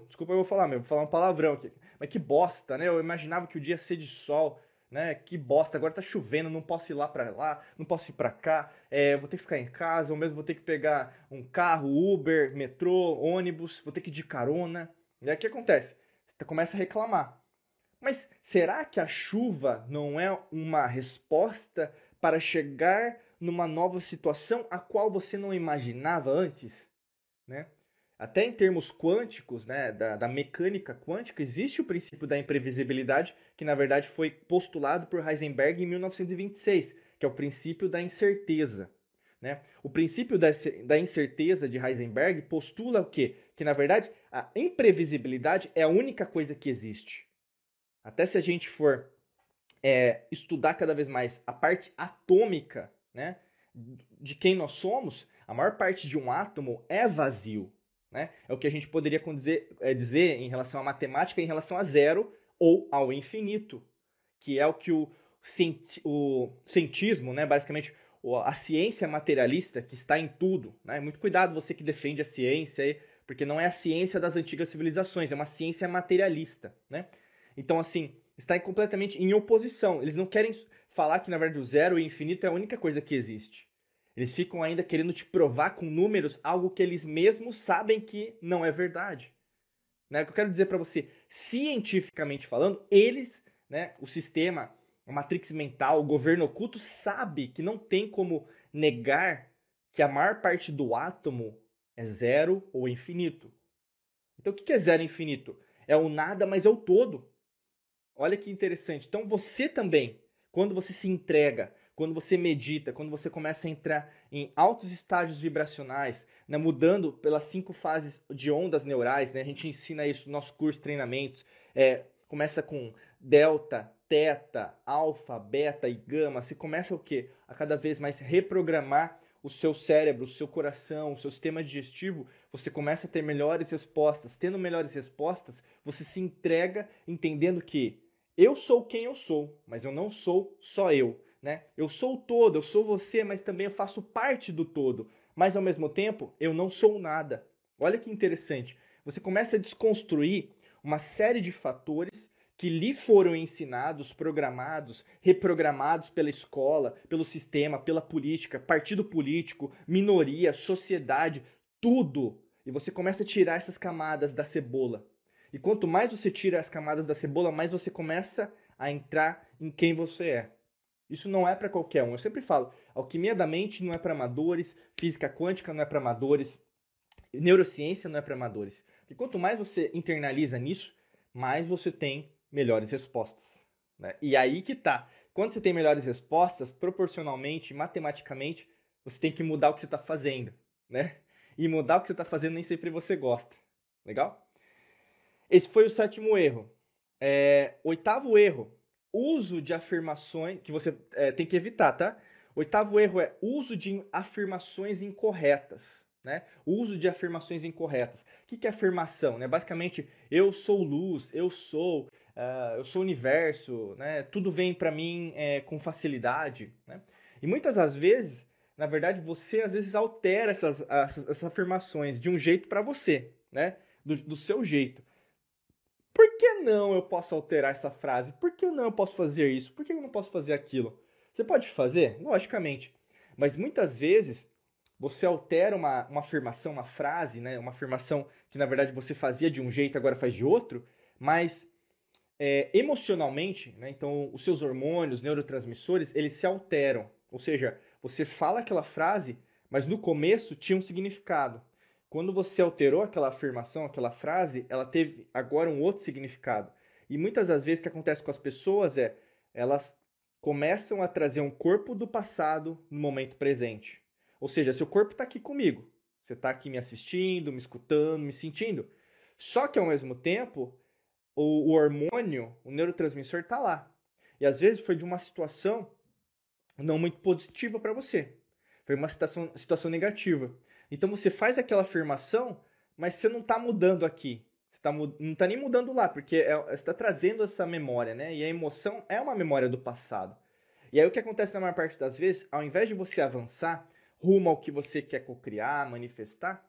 desculpa, eu vou falar mesmo, vou falar um palavrão aqui. Mas que bosta, né? Eu imaginava que o dia ia ser de sol, né? Que bosta, agora tá chovendo, não posso ir lá, não posso ir pra cá, vou ter que ficar em casa, ou mesmo vou ter que pegar um carro, Uber, metrô, ônibus, vou ter que ir de carona. E aí o que acontece? Você começa a reclamar. Mas será que a chuva não é uma resposta para chegar numa nova situação a qual você não imaginava antes? Né? Até em termos quânticos, né, da mecânica quântica, existe o princípio da imprevisibilidade, que na verdade foi postulado por Heisenberg em 1926, que é o princípio da incerteza. Né? O princípio da incerteza de Heisenberg postula o quê? Que na verdade a imprevisibilidade é a única coisa que existe. Até se a gente for estudar cada vez mais a parte atômica, né, de quem nós somos, a maior parte de um átomo é vazio. Né? É o que a gente poderia dizer em relação à matemática, em relação a zero ou ao infinito, que é o que o cientismo, né, basicamente a ciência materialista que está em tudo. Né? Muito cuidado você que defende a ciência, porque não é a ciência das antigas civilizações, é uma ciência materialista. Né? Então, assim, está completamente em oposição. Eles não querem falar que, na verdade, o zero e o infinito é a única coisa que existe. Eles ficam ainda querendo te provar com números algo que eles mesmos sabem que não é verdade. Né? O que eu quero dizer para você, cientificamente falando, eles, né, o sistema, a matrix mental, o governo oculto, sabe que não tem como negar que a maior parte do átomo é zero ou infinito. Então, o que é zero e infinito? É o nada, mas é o todo. Olha que interessante. Então, você também, quando você se entrega, quando você medita, quando você começa a entrar em altos estágios vibracionais, né, mudando pelas 5 fases de ondas neurais, né, a gente ensina isso no nosso curso de treinamentos, começa com delta, teta, alfa, beta e gama, você começa o quê? A cada vez mais reprogramar o seu cérebro, o seu coração, o seu sistema digestivo, você começa a ter melhores respostas. Tendo melhores respostas, você se entrega entendendo que eu sou quem eu sou, mas eu não sou só eu. Né? Eu sou o todo, eu sou você, mas também eu faço parte do todo. Mas ao mesmo tempo, eu não sou nada. Olha que interessante. Você começa a desconstruir uma série de fatores que lhe foram ensinados, programados, reprogramados pela escola, pelo sistema, pela política, partido político, minoria, sociedade, tudo. E você começa a tirar essas camadas da cebola. E quanto mais você tira as camadas da cebola, mais você começa a entrar em quem você é. Isso não é para qualquer um. Eu sempre falo, alquimia da mente não é para amadores, física quântica não é para amadores, neurociência não é para amadores. E quanto mais você internaliza nisso, mais você tem melhores respostas. Né? E aí que tá. Quando você tem melhores respostas, proporcionalmente, matematicamente, você tem que mudar o que você está fazendo. Né? E mudar o que você está fazendo nem sempre você gosta. Legal? Esse foi o 7º erro. 8º erro. uso de afirmações, que você tem que evitar, tá? O oitavo erro é uso de afirmações incorretas, né? O uso de afirmações incorretas. O que é afirmação? Né? Basicamente, eu sou luz, eu sou universo, né? Tudo vem para mim com facilidade, né? E muitas das vezes, na verdade, você às vezes altera essas afirmações de um jeito para você, né? Do seu jeito. Por que não eu posso alterar essa frase? Por que não eu posso fazer isso? Por que eu não posso fazer aquilo? Você pode fazer? Logicamente. Mas muitas vezes você altera uma afirmação, uma frase, né? Uma afirmação que na verdade você fazia de um jeito, agora faz de outro, mas emocionalmente, né? Então os seus hormônios, neurotransmissores, eles se alteram. Ou seja, você fala aquela frase, mas no começo tinha um significado. Quando você alterou aquela afirmação, aquela frase, ela teve agora um outro significado. E muitas das vezes o que acontece com as pessoas elas começam a trazer um corpo do passado no momento presente. Ou seja, seu corpo está aqui comigo. Você está aqui me assistindo, me escutando, me sentindo. Só que ao mesmo tempo, o hormônio, o neurotransmissor está lá. E às vezes foi de uma situação não muito positiva para você. Foi uma situação negativa. Então você faz aquela afirmação, mas você não está mudando aqui. Não está nem mudando lá, porque você está trazendo essa memória, né? E a emoção é uma memória do passado. E aí o que acontece na maior parte das vezes, ao invés de você avançar rumo ao que você quer cocriar, manifestar,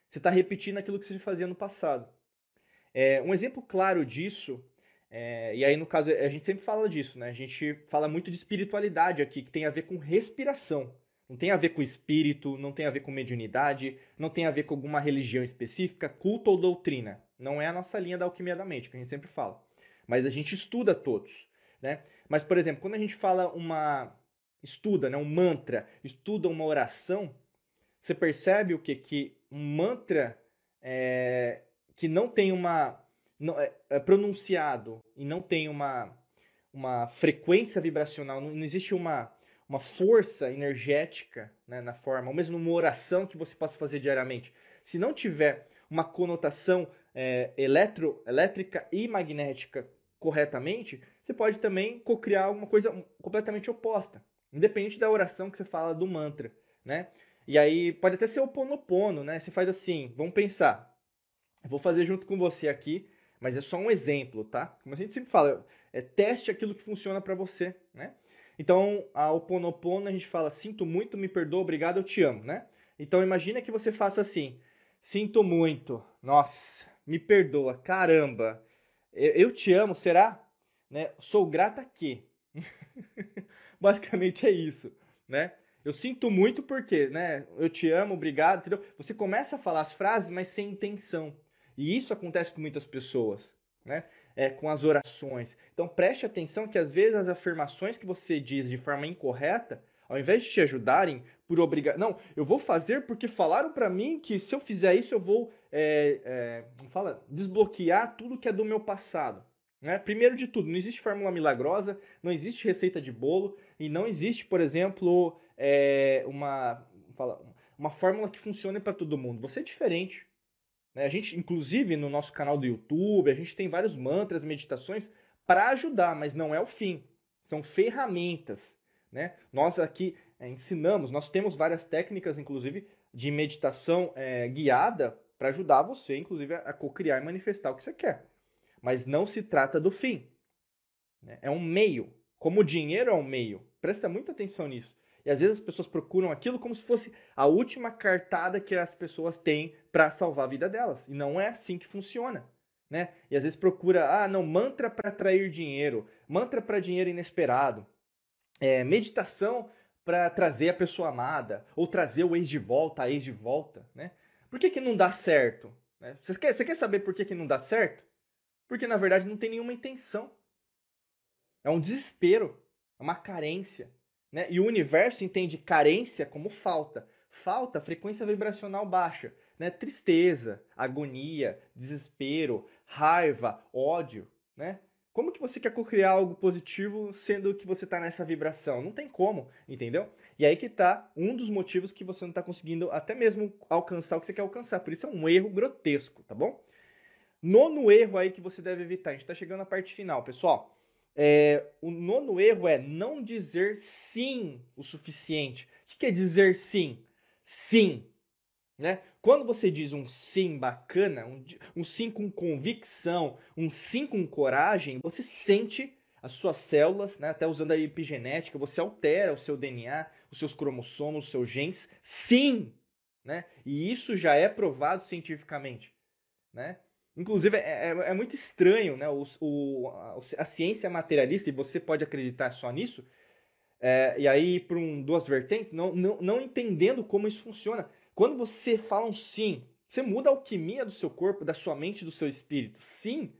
você está repetindo aquilo que você fazia no passado. Um exemplo claro disso, e aí no caso a gente sempre fala disso, né? A gente fala muito de espiritualidade aqui, que tem a ver com respiração. Não tem a ver com espírito, não tem a ver com mediunidade, não tem a ver com alguma religião específica, culto ou doutrina. Não é a nossa linha da alquimia da mente, que a gente sempre fala. Mas a gente estuda todos, né? Mas, por exemplo, quando a gente fala estuda, né, um mantra, estuda uma oração, você percebe o quê? Que um mantra que não tem é pronunciado e não tem uma frequência vibracional, não existe uma força energética, né, na forma, ou mesmo uma oração que você possa fazer diariamente. Se não tiver uma conotação elétrica e magnética corretamente, você pode também cocriar alguma coisa completamente oposta, independente da oração que você fala do mantra, né? E aí pode até ser o Ho Oponopono, né? Você faz assim, vamos pensar. Eu vou fazer junto com você aqui, mas é só um exemplo, tá? Como a gente sempre fala, teste aquilo que funciona para você, né? Então, a Ho Oponopono a gente fala, sinto muito, me perdoa, obrigado, eu te amo, né? Então, imagina que você faça assim, sinto muito, nossa, me perdoa, caramba, eu te amo, será? Né? Sou grata a quê? Basicamente é isso, né? Eu sinto muito porque, né? Eu te amo, obrigado, entendeu? Você começa a falar as frases, mas sem intenção. E isso acontece com muitas pessoas, né? Com as orações. Então preste atenção que às vezes as afirmações que você diz de forma incorreta, ao invés de te ajudarem por obrigação, não, eu vou fazer porque falaram para mim que se eu fizer isso eu vou, desbloquear tudo que é do meu passado. Né? Primeiro de tudo, não existe fórmula milagrosa, não existe receita de bolo e não existe, por exemplo, uma fórmula que funcione para todo mundo. Você é diferente. A gente, inclusive, no nosso canal do YouTube, a gente tem vários mantras, meditações para ajudar, mas não é o fim. São ferramentas, né? Nós aqui ensinamos, nós temos várias técnicas, inclusive, de meditação guiada para ajudar você, inclusive, a co-criar e manifestar o que você quer. Mas não se trata do fim. Né? É um meio. Como o dinheiro é um meio. Presta muita atenção nisso. E às vezes as pessoas procuram aquilo como se fosse a última cartada que as pessoas têm para salvar a vida delas. E não é assim que funciona. Né? E às vezes procura, mantra para atrair dinheiro, mantra para dinheiro inesperado, meditação para trazer a pessoa amada, ou trazer o ex de volta, a ex de volta. Né? Por que não dá certo? Né? Você quer saber por que não dá certo? Porque na verdade não tem nenhuma intenção. É um desespero, é uma carência. Né? E o universo entende carência como falta. Falta, frequência vibracional baixa. Né? Tristeza, agonia, desespero, raiva, ódio. Né? Como que você quer criar algo positivo sendo que você está nessa vibração? Não tem como, entendeu? E aí que está um dos motivos que você não está conseguindo até mesmo alcançar o que você quer alcançar. Por isso é um erro grotesco, tá bom? Nono erro aí que você deve evitar. A gente está chegando na parte final, pessoal. O nono erro é não dizer sim o suficiente. O que é dizer sim? Sim. Né? Quando você diz um sim bacana, um sim com convicção, um sim com coragem, você sente as suas células, né, até usando a epigenética, você altera o seu DNA, os seus cromossomos, os seus genes, sim! Né? E isso já é provado cientificamente. Né? Inclusive, é muito estranho, né? A ciência materialista, e você pode acreditar só nisso, e aí por duas vertentes, não entendendo como isso funciona. Quando você fala um sim, você muda a alquimia do seu corpo, da sua mente, do seu espírito. Sim,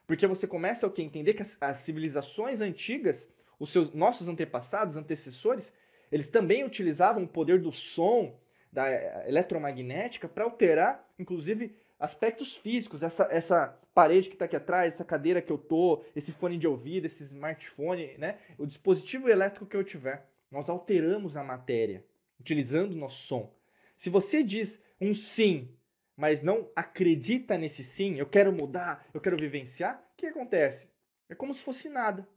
porque você começa a entender que as civilizações antigas, nossos antepassados, antecessores, eles também utilizavam o poder do som, da eletromagnética, para alterar, inclusive, aspectos físicos. Essa parede que está aqui atrás, essa cadeira que eu tô, esse fone de ouvido, esse smartphone, né? O dispositivo elétrico que eu tiver. Nós alteramos a matéria, utilizando o nosso som. Se você diz um sim, mas não acredita nesse sim, eu quero mudar, eu quero vivenciar, o que acontece? É como se fosse nada.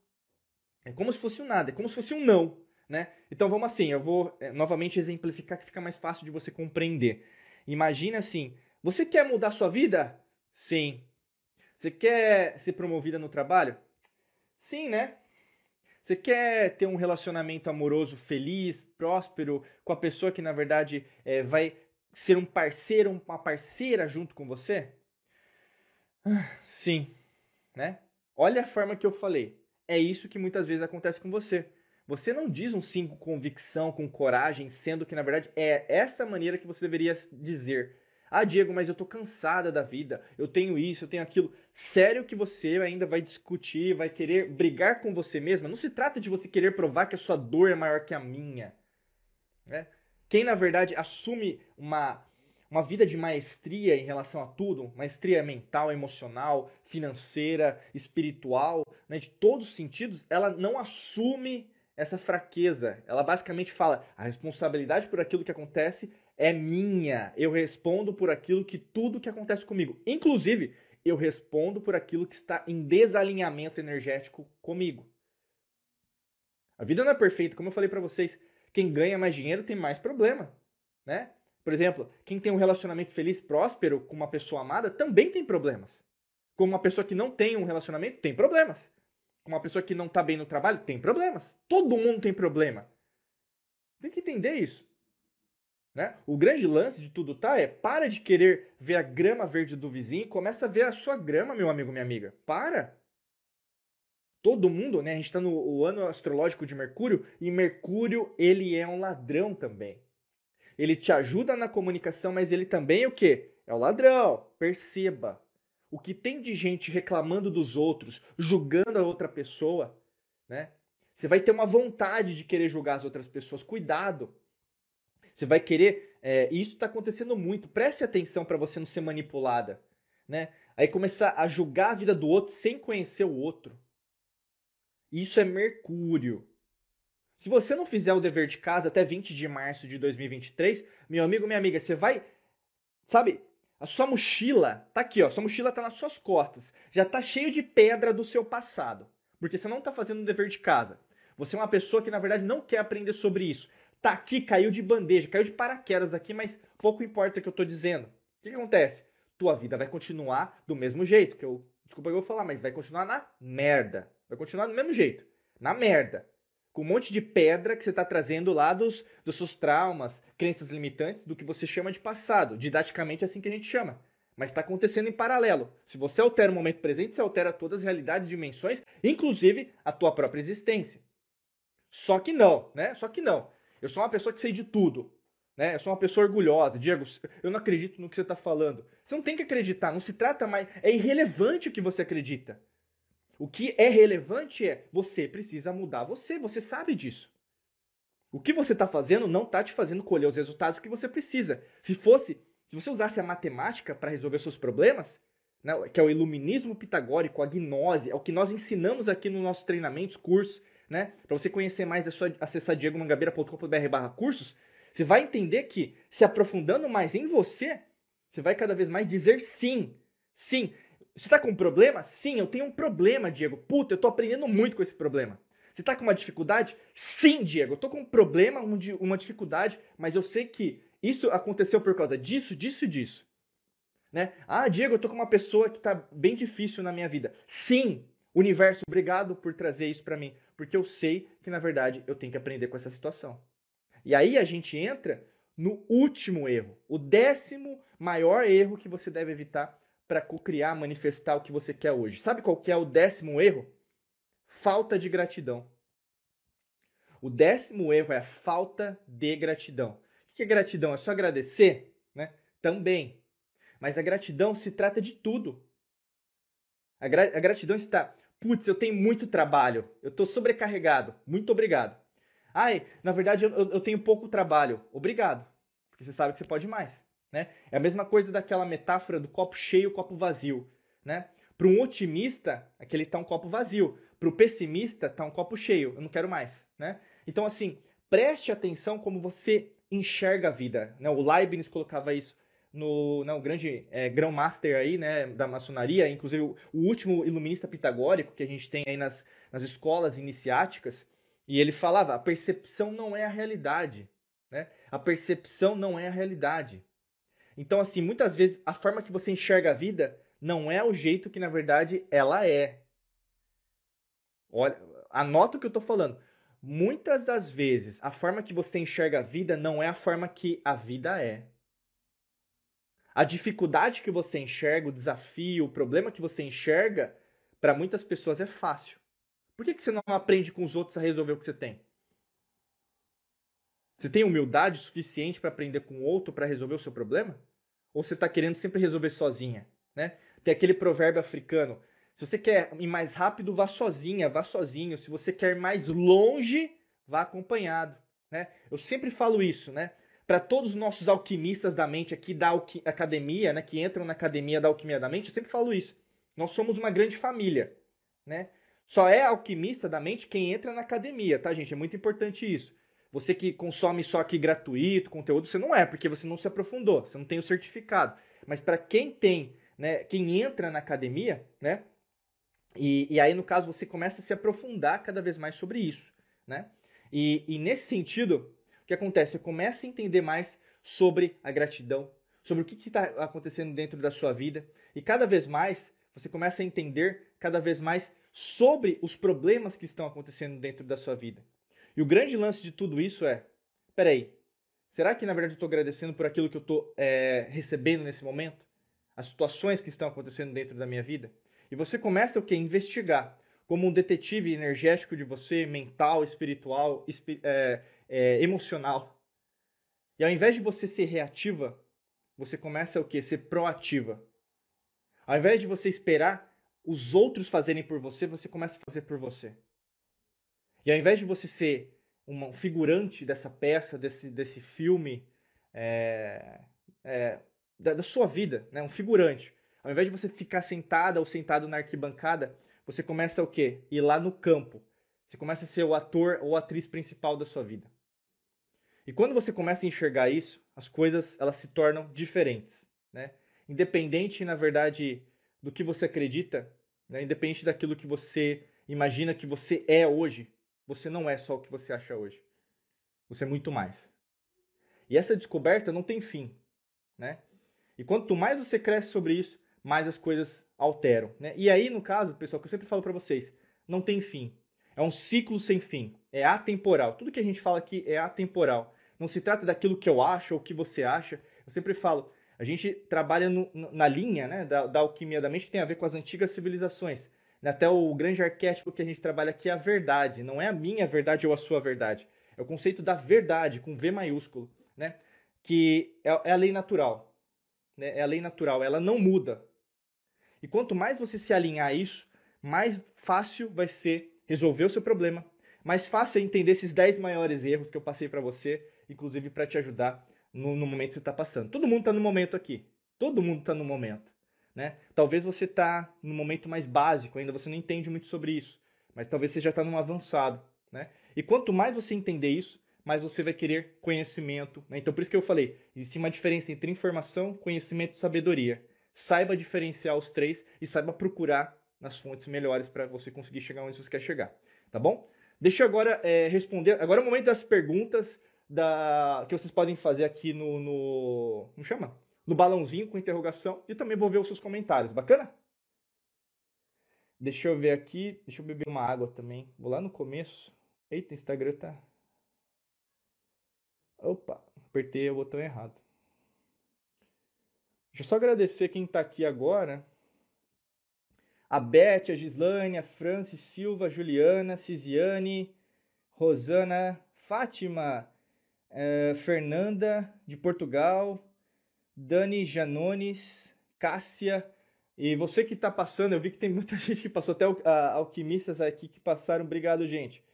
É como se fosse um nada, é como se fosse um não. Né? Então vamos assim, eu vou novamente exemplificar que fica mais fácil de você compreender. Imagina assim, você quer mudar sua vida? Sim. Você quer ser promovida no trabalho? Sim, né? Você quer ter um relacionamento amoroso feliz, próspero, com a pessoa que na verdade vai ser um parceiro, uma parceira junto com você? Sim, né? Olha a forma que eu falei. É isso que muitas vezes acontece com você. Você não diz um sim com convicção, com coragem, sendo que na verdade é essa maneira que você deveria dizer. Ah, Diego, mas eu tô cansada da vida, eu tenho isso, eu tenho aquilo. Sério que você ainda vai discutir, vai querer brigar com você mesma? Não se trata de você querer provar que a sua dor é maior que a minha. Né? Quem na verdade assume uma vida de maestria em relação a tudo, maestria mental, emocional, financeira, espiritual, né, de todos os sentidos, ela não assume essa fraqueza. Ela basicamente fala: a responsabilidade por aquilo que acontece é minha. Eu respondo por aquilo que tudo que acontece comigo. Inclusive, eu respondo por aquilo que está em desalinhamento energético comigo. A vida não é perfeita, como eu falei para vocês. Quem ganha mais dinheiro tem mais problema, né? Por exemplo, quem tem um relacionamento feliz, próspero com uma pessoa amada também tem problemas. Como uma pessoa que não tem um relacionamento tem problemas. Como uma pessoa que não está bem no trabalho tem problemas. Todo mundo tem problema. Tem que entender isso. Né? O grande lance de tudo para de querer ver a grama verde do vizinho e começa a ver a sua grama, meu amigo, minha amiga. Para! Todo mundo, né? A gente está no ano astrológico de Mercúrio e Mercúrio, ele é um ladrão também. Ele te ajuda na comunicação, mas ele também é o quê? É o ladrão. Perceba. O que tem de gente reclamando dos outros, julgando a outra pessoa, né? Você vai ter uma vontade de querer julgar as outras pessoas. Cuidado. Você vai querer... E isso está acontecendo muito. Preste atenção para você não ser manipulada. Né? Aí começar a julgar a vida do outro sem conhecer o outro. Isso é Mercúrio. Se você não fizer o dever de casa até 20 de março de 2023, meu amigo, minha amiga, você vai... Sabe, a sua mochila tá aqui, ó. Sua mochila tá nas suas costas. Já tá cheio de pedra do seu passado. Porque você não tá fazendo o dever de casa. Você é uma pessoa que, na verdade, não quer aprender sobre isso. Tá aqui, caiu de bandeja, caiu de paraquedas aqui, mas pouco importa o que eu tô dizendo. O que acontece? Tua vida vai continuar do mesmo jeito. Desculpa que eu vou falar, mas vai continuar na merda. Vai continuar do mesmo jeito. Na merda. Com um monte de pedra que você está trazendo lá dos seus traumas, crenças limitantes, do que você chama de passado. Didaticamente é assim que a gente chama. Mas está acontecendo em paralelo. Se você altera o momento presente, você altera todas as realidades e dimensões, inclusive a tua própria existência. Só que não, né? Só que não. Eu sou uma pessoa que sei de tudo. Né? Eu sou uma pessoa orgulhosa. Diego, eu não acredito no que você está falando. Você não tem que acreditar. Não se trata mais... É irrelevante o que você acredita. O que é relevante é você precisa mudar você. Você sabe disso. O que você está fazendo não está te fazendo colher os resultados que você precisa. Se você usasse a matemática para resolver seus problemas, né, que é o iluminismo pitagórico, a gnose, é o que nós ensinamos aqui nos nossos treinamentos, cursos, né? Para você conhecer mais, é só acessar diegomangabeira.com.br/cursos. Você vai entender que, se aprofundando mais em você, você vai cada vez mais dizer sim. Sim. Você tá com um problema? Sim, eu tenho um problema, Diego. Puta, eu tô aprendendo muito com esse problema. Você tá com uma dificuldade? Sim, Diego, eu tô com um problema, uma dificuldade, mas eu sei que isso aconteceu por causa disso, disso e disso. Né? Ah, Diego, eu tô com uma pessoa que tá bem difícil na minha vida. Sim, universo, obrigado por trazer isso pra mim, porque eu sei que na verdade eu tenho que aprender com essa situação. E aí a gente entra no último erro, o 10º maior erro que você deve evitar para co-criar, manifestar o que você quer hoje. Sabe qual que é o 10º erro? Falta de gratidão. O 10º erro é a falta de gratidão. O que é gratidão? É só agradecer? Né? Também. Mas a gratidão se trata de tudo. A gratidão está, putz, eu tenho muito trabalho, eu estou sobrecarregado, muito obrigado. Ai, na verdade eu tenho pouco trabalho, obrigado, porque você sabe que você pode mais. Né? É a mesma coisa daquela metáfora do copo cheio, copo vazio. Né? Para um otimista, aquele está um copo vazio. Para o pessimista, está um copo cheio, eu não quero mais. Né? Então, assim, preste atenção como você enxerga a vida. Né? O Leibniz colocava isso no grande grão-master aí, né, da maçonaria, inclusive o último iluminista pitagórico que a gente tem aí nas escolas iniciáticas, e ele falava, a percepção não é a realidade. Né? A percepção não é a realidade. Então, assim, muitas vezes a forma que você enxerga a vida não é o jeito que, na verdade, ela é. Olha, anota o que eu estou falando. Muitas das vezes, a forma que você enxerga a vida não é a forma que a vida é. A dificuldade que você enxerga, o desafio, o problema que você enxerga, para muitas pessoas é fácil. Por que você não aprende com os outros a resolver o que você tem? Você tem humildade suficiente para aprender com o outro para resolver o seu problema? Ou você está querendo sempre resolver sozinha? Né? Tem aquele provérbio africano, se você quer ir mais rápido, vá sozinha, vá sozinho. Se você quer ir mais longe, vá acompanhado. Né? Eu sempre falo isso, né? Para todos os nossos alquimistas da mente aqui da academia, né, que entram na academia da alquimia da mente, eu sempre falo isso. Nós somos uma grande família, né? Só é alquimista da mente quem entra na academia, tá, gente? É muito importante isso. Você que consome só aqui gratuito, conteúdo, você não é, porque você não se aprofundou, você não tem o certificado. Mas para quem tem, né, quem entra na academia, né? E aí, no caso, você começa a se aprofundar cada vez mais sobre isso, né? E nesse sentido, o que acontece? Você começa a entender mais sobre a gratidão, sobre o que está acontecendo dentro da sua vida, e cada vez mais você começa a entender cada vez mais sobre os problemas que estão acontecendo dentro da sua vida. E o grande lance de tudo isso é, peraí, será que na verdade eu estou agradecendo por aquilo que eu estou recebendo nesse momento? As situações que estão acontecendo dentro da minha vida? E você começa o quê? Investigar. Como um detetive energético de você, mental, espiritual, emocional. E ao invés de você ser reativa, você começa o quê? Ser proativa. Ao invés de você esperar os outros fazerem por você, você começa a fazer por você. E ao invés de você ser um figurante dessa peça, desse filme, da sua vida, né? Um figurante. Ao invés de você ficar sentada ou sentado na arquibancada, você começa o quê? Ir lá no campo. Você começa a ser o ator ou atriz principal da sua vida. E quando você começa a enxergar isso, as coisas elas se tornam diferentes. Né? Independente, na verdade, do que você acredita, né? Independente daquilo que você imagina que você é hoje, você não é só o que você acha hoje. Você é muito mais. E essa descoberta não tem fim. Né? E quanto mais você cresce sobre isso, mais as coisas alteram. Né? E aí, no caso, pessoal, que eu sempre falo para vocês, não tem fim. É um ciclo sem fim. É atemporal. Tudo que a gente fala aqui é atemporal. Não se trata daquilo que eu acho ou que você acha. Eu sempre falo, a gente trabalha na linha, né, da alquimia da mente que tem a ver com as antigas civilizações. Até o grande arquétipo que a gente trabalha aqui é a verdade. Não é a minha verdade ou a sua verdade. É o conceito da verdade, com V maiúsculo. Né? Que é a lei natural. Né? É a lei natural, ela não muda. E quanto mais você se alinhar a isso, mais fácil vai ser resolver o seu problema, mais fácil é entender esses 10 maiores erros que eu passei para você, inclusive para te ajudar no momento que você está passando. Todo mundo está no momento aqui. Todo mundo está no momento. Né? Talvez você está no momento mais básico, ainda você não entende muito sobre isso, mas talvez você já está num avançado. Né? E quanto mais você entender isso, mais você vai querer conhecimento. Né? Então, por isso que eu falei, existe uma diferença entre informação, conhecimento e sabedoria. saiba diferenciar os três e saiba procurar nas fontes melhores para você conseguir chegar onde você quer chegar, tá bom? Deixa eu agora responder. Agora é o momento das perguntas que vocês podem fazer aqui como chama? No balãozinho com interrogação, e também vou ver os seus comentários, bacana? Deixa eu ver aqui, deixa eu beber uma água também. Vou lá no começo. Eita, o Instagram tá... Opa, apertei o botão errado. Deixa eu só agradecer quem tá aqui agora. A Beth, a Gislane, a Franci Silva, a Juliana, Cisiane, Rosana, Fátima, Fernanda, de Portugal, Dani Janones, Cássia... E você que está passando, eu vi que tem muita gente que passou, até alquimistas aqui que passaram. Obrigado, gente.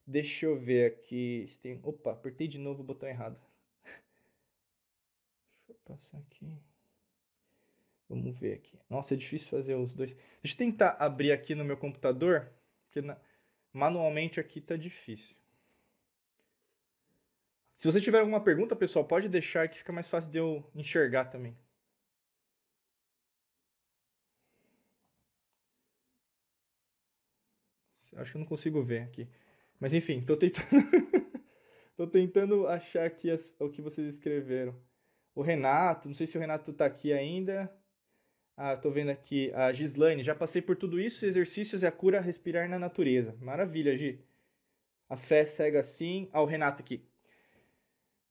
Deixa eu ver aqui. Opa, apertei de novo o botão errado. Deixa eu passar aqui. Vamos ver aqui. Nossa, é difícil fazer os dois. Deixa eu tentar abrir aqui no meu computador, porque manualmente aqui tá difícil. Se você tiver alguma pergunta, pessoal, pode deixar que fica mais fácil de eu enxergar também. Acho que eu não consigo ver aqui. Mas enfim, tô tentando achar aqui o que vocês escreveram. O Renato, não sei se o Renato tá aqui ainda. Ah, tô vendo aqui a Gislaine. Já passei por tudo isso, exercícios e a cura, respirar na natureza. Maravilha, Gi. A fé cega assim. Ah, o Renato aqui.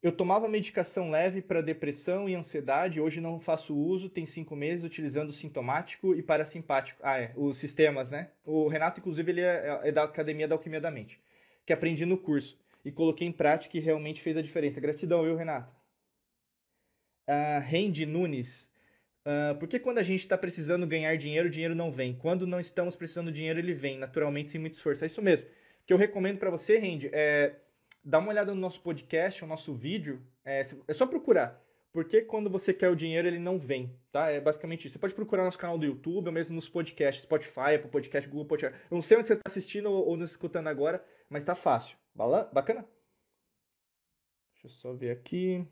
Eu tomava medicação leve para depressão e ansiedade, hoje não faço uso, tem 5 meses, utilizando sintomático e parasimpático. Os sistemas, né? O Renato, inclusive, ele é da Academia da Alquimia da Mente, que aprendi no curso e coloquei em prática e realmente fez a diferença. Gratidão, viu, Renato? Randy Nunes. Por que quando a gente está precisando ganhar dinheiro, o dinheiro não vem? Quando não estamos precisando de dinheiro, ele vem, naturalmente, sem muito esforço. É isso mesmo. O que eu recomendo para você, Randy, dá uma olhada no nosso podcast, no nosso vídeo. É só procurar. Porque quando você quer o dinheiro, ele não vem, tá? É basicamente isso. Você pode procurar no nosso canal do YouTube, ou mesmo nos podcasts, Spotify, Apple Podcast, Google Podcast. Eu não sei onde você está assistindo ou nos escutando agora, mas tá fácil. Bacana? Deixa eu só ver aqui.